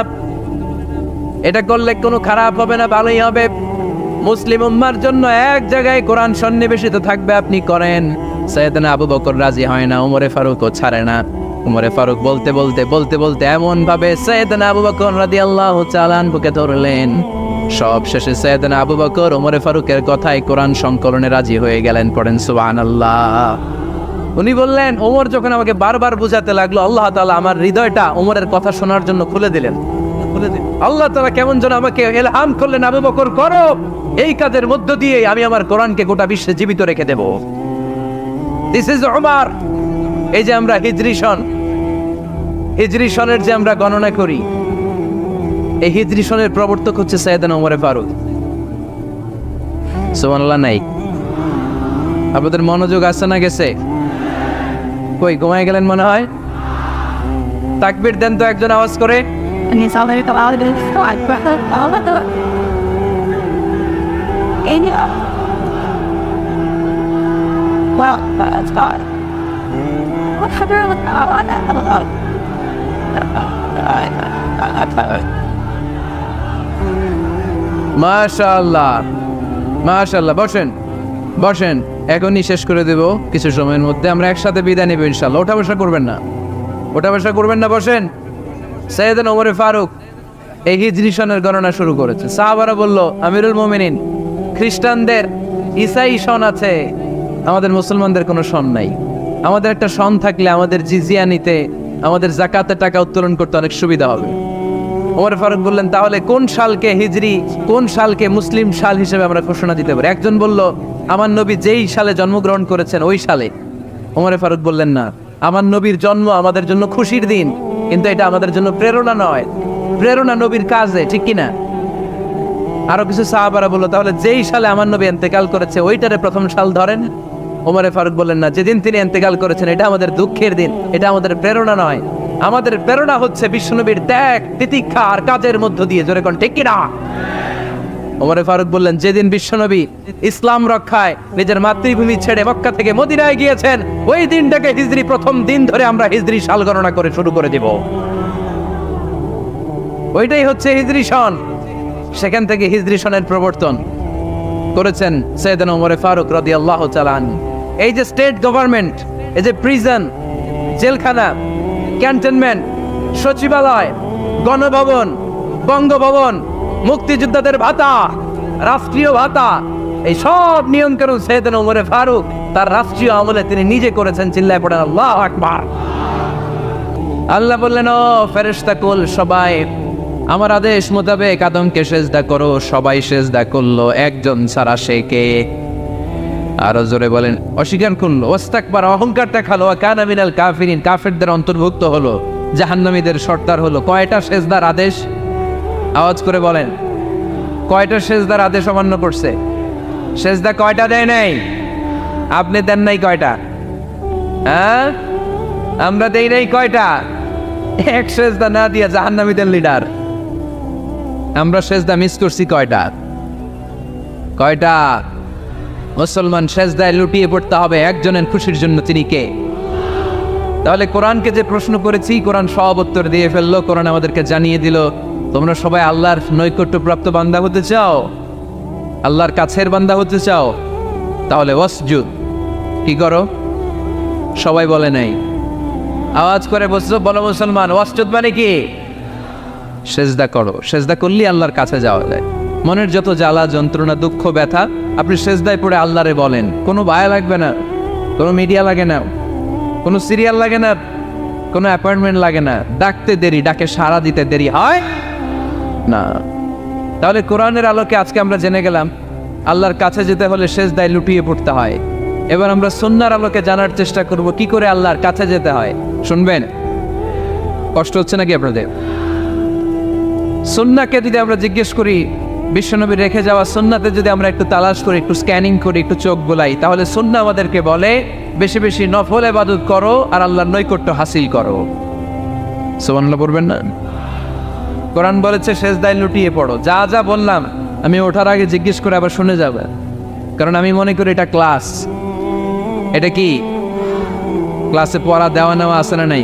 এটা করলে কোনো খারাপ হবে না, ভালোই হবে। মুসলিম উম্মার জন্য এক জায়গায় কোরআন সন্নিবেশিত থাকবে, আপনি করেন। সাইয়েদনা আবু বকর রাজি হয় না, ওমর ফারুকও ছাড়ে না। ওমর ফারুক বলতে বলতে বলতে বলতে এমন ভাবে সাইয়েদনা আবু বকর রাদিয়াল্লাহু তাআলা আনহুকে ধরলেন, সব শেষে সাইয়েদনা আবু বকর ওমর ফারুকের কথায় কোরআন সংকলনে রাজি হয়ে গেলেন। পড়েন সুবহানাল্লাহ। উনি বললেন, ওমর যখন আমাকে বারবার বুঝাতে লাগলো, আল্লাহ তাআলা আমার হৃদয়টা ওমরের কথা শোনার জন্য খুলে দিলেন। আল্লাহ তাআলা কেমন যেন আমাকে ইলহাম করলেন, আবু বকর করো, এই কাজের মধ্য দিয়ে আমি আমার কোরআনকে গোটা বিশ্বে জীবিত রেখে দেব। This is Umar. এই যে আমরা হিজরি সনের যে আমরা গণনা করি, এই হিজরি সনের প্রবর্তক হচ্ছে সাইয়েদনা ওমর ফারুক। সুবহানাল্লাহ। নাই আপনাদের মনোযোগ আসছে না গেছে? কই ঘুমায় গেলেন মনে হয়? তাকবীর দেন তো একজন আওয়াজ করে। মাশাআল্লাহ মাশাআল্লাহ। বসেন বসেন, এখনই শেষ করে দেব কিছু সময়ের মধ্যে। আমরা একসাথে বিদায় নেব ইনশাআল্লাহ। ওঠা বসা করবেন না, ওঠা বসা করবেন না, বসেন। সাইয়েদনা ওমর ফারুক এই হিজরি সনের গণনা শুরু করেছে। সাহাবারা বলল, আমিরুল মুমিনিন, খ্রিস্টানদের ঈসাই সন আছে, আমাদের মুসলমানদের কোনো সন নাই। আমাদের একটা সন থাকলে আমাদের জিজিয়া নিতে, আমাদের যাকাতের টাকা উত্তোলন করতে অনেক সুবিধা হবে। ওমর ফারুক বললেন, তাহলে কোন সালকে হিজরি, কোন সালকে মুসলিম সাল হিসেবে আমরা ঘোষণা দিতে পারি? একজন বলল, আমার নবী যেই সালে জন্মগ্রহণ করেছেন ওই সালে। ওমর ফারুক বললেন, না, আমার নবীর জন্ম আমাদের জন্য খুশির দিন, কিন্তু এটা আমাদের জন্য প্রেরণা নয়। প্রেরণা নবীর কাজে, ঠিক কিনা? আরো কিছু সাহাবারা বলল, তাহলে যেই সালে আমার নবী ইন্তেকাল করেছে ওইটারে প্রথম সাল ধরেন। ওমর ফারুক বললেন, না, যেদিন তিনি ইন্তেকাল করেছেন এটা আমাদের দুঃখের দিন, এটা আমাদের প্রেরণা নয়। আমাদের প্রেরণা হচ্ছে বিশ্বনবীর ত্যাগ, তিতিক্ষা আর কাজের মধ্য দিয়ে। জোরে কোন ঠিক কিনা? ওমর ফারুক বললেন, যেদিন বিশ্বনবী ইসলাম রক্ষায় নিজের মাতৃভূমি ছেড়ে মক্কা থেকে মদিনায় গিয়েছেন, ওই দিনটাকে হিজরি প্রথম দিন ধরে আমরা হিজরি সাল গণনা করে শুরু করে দেব। ওইটাই হচ্ছে হিজরি সন। সেখান থেকে হিজরি সনের প্রবর্তন করেছেন সাইয়েদনা ওমর ফারুক রাদিয়াল্লাহু তাআলা আনহু। এই যে স্টেট গভর্নমেন্ট, এই যে প্রিজন, জেলখানা, ক্যান্টনমেন্ট, সচিবালয়, গণভবন, বঙ্গভবন, মুক্তিযোদ্ধাদের ভাতা, রাষ্ট্রীয় ভাতা, এই সব নিয়ন্ত্রণ সাইয়েদনা ওমর ফারুক তার রাষ্ট্রীয় আমলে তিনি নিজে করেছেন। চিল্লায় পড়েন আল্লাহু আকবার। আল্লাহ বললেন, ও ফেরেশতা কুল সবাই আমার আদেশ মোতাবেক আদমকে সেজদা করো। সবাই সেজদা করলো, একজন ছাড়া, সে কে? আরো জোরে বলেন, অস্বীকার করলো, ওয়াস্তাকবার, অহংকার দেখালো, কানা মিনাল কাফিরিন, কাফেরদের অন্তর্ভুক্ত হলো, জাহান্নামীদের সর্দার হলো। কয়টা সেজদার আদেশ? আওয়াজ করে বলেন, কয়টা সেজদার আদেশ অমান্য করছে? সেজদা কয়টা দেয় নাই? আপনি দেন নাই কয়টা? হ্যাঁ, আমরা দেই নাই কয়টা? এক সেজদা না দিয়া জাহান্নামীদের লিডার। আমরা সেজদা মিস করছি কয়টা? কয়টা? মুসলমান সেজদায় লুটিয়ে পড়তে হবে একজনের খুশির জন্য, তিনি কে? তাহলে কোরআনকে যে প্রশ্ন করেছি, কোরআন সব উত্তর দিয়ে ফেললো। কোরআন আমাদেরকে জানিয়ে দিল, তোমরা সবাই আল্লাহর নৈকট্যপ্রাপ্ত বান্দা হতে চাও, আল্লাহর কাছের বান্দা হতে চাও, তাহলে ওয়াসজুদ, কি করো? সবাই বলে নাই, আওয়াজ করে বলো মুসলমান, ওয়াসজুদ মানে কি? সেজদা করো। সেজদা করলেই আল্লাহর কাছে যাওয়া যায়। মনের যত জ্বালা যন্ত্রণা দুঃখ ব্যথা আপনি সেজদায় পড়ে আল্লাহরে বলেন। কোনো বায়া লাগবে না, কোনো মিডিয়া লাগে না, কোনো সিরিয়াল লাগে না, কোনো অ্যাপয়েন্টমেন্ট লাগে না। ডাকতে দেরি, ডাকে সাড়া দিতে দেরি হয় না। তাহলে কোরআনের আলোকে আজকে আমরা জেনে গেলাম আল্লাহর কাছে যেতে হলে সেজদায় লুটিয়ে পড়তে হয়। এবার আমরা সুন্নাহর আলোকে জানার চেষ্টা করব কি করে আল্লাহর কাছে যেতে হয়। শুনবেন? কষ্ট হচ্ছে নাকি আপনাদের? সুন্নাহকে যদি আমরা জিজ্ঞেস করি, বিশ্বনবী রেখে যাওয়া সুন্নাতে যদি আমরা একটু তালাশ করি, একটু স্ক্যানিং করি, একটু চোখ বোলাই, তাহলে সুন্নাহ আমাদেরকে বলে বেশি বেশি নফল ইবাদত করো আর আল্লাহর নৈকট্য হাসিল করো। সুবহানাল্লাহ পড়বেন না? কোরআন বলেছে সেজদায় লুটিয়ে পড়ো। যা যা বললাম আমি ওঠার আগে জিজ্ঞেস করে আবার শুনে যাবে, কারণ আমি মনে করি এটা ক্লাস। এটা কি ক্লাসে পড়া দেওয়া নেওয়া আছে না নাই?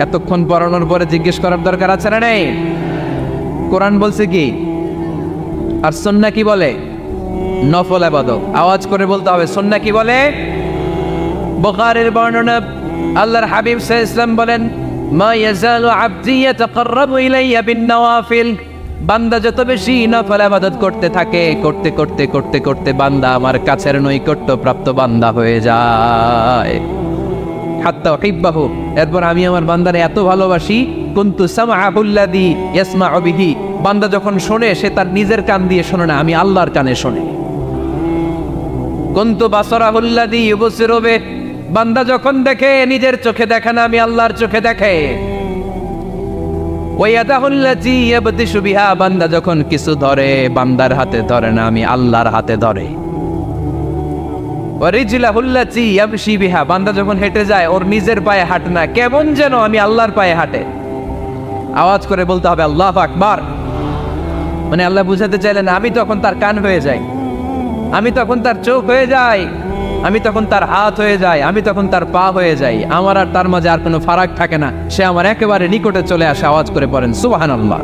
এতক্ষণ পড়ানোর পরে জিজ্ঞেস করার দরকার আছে না নাই? কোরআন বলছে কি আর সুন্নাহ কি বলে? নফল ইবাদত। আওয়াজ করে বলতে হবে সুন্নাহ কি বলে? বুখারীর বর্ণনা, আল্লাহর হাবিব সাল্লাল্লাহু আলাইহি ওয়াসাল্লাম বলেন, মা ইয়াজালু আবদি ইয়াতাকাররাবু ইলাইয়া বিন-নওয়াফিল, বান্দা যত বেশি নফল ইবাদত করতে থাকে, করতে করতে করতে করতে বান্দা আমার কাছের নৈকট্য প্রাপ্ত বান্দা হয়ে যায়। হাত্তা উহিব্বাহু, এরপর আমি আমার বান্দারে এত ভালোবাসি, কুনতু সামআহুল্লাযী ইয়াসমাউ বিহি, বান্দা যখন শোনে সে তার নিজের কান দিয়ে শোনে না, আমি আল্লাহর কানে শোনে। কুনতু বাসারাহুল্লাযী ইউবসিরু বিহি, বান্দা যখন দেখে নিজের চোখে দেখে না, আমি আল্লাহর চোখে দেখে। ওয়ায়াদাহুল্লাযী ইয়াবতিশু বিহা, বান্দা যখন কিছু ধরে বান্দার হাতে ধরে না, আমি আল্লাহর হাতে ধরে। ওয়ারিজলাহুল্লাযী ইয়ামশি বিহা, বান্দা যখন হেঁটে যায় ওর নিজের পায়ে হাঁটে না, কেমন যেন আমি আল্লাহর পায়ে হাঁটে। আওয়াজ করে বলতে হবে আল্লাহু আকবার। মানে আল্লাহ বুঝাতে চাইলেন আমি তখন তার কান হয়ে যাই, আমি তখন তার চোখ হয়ে যাই, আমি তখন তার হাত হয়ে যাই, আমি তখন তার পা হয়ে যাই। আমার আর তার মাঝে আর কোনো ফারাক থাকে না, সে আমার একেবারে নিকটে চলে আসে। আওয়াজ করে পড়েন সুবহানাল্লাহ।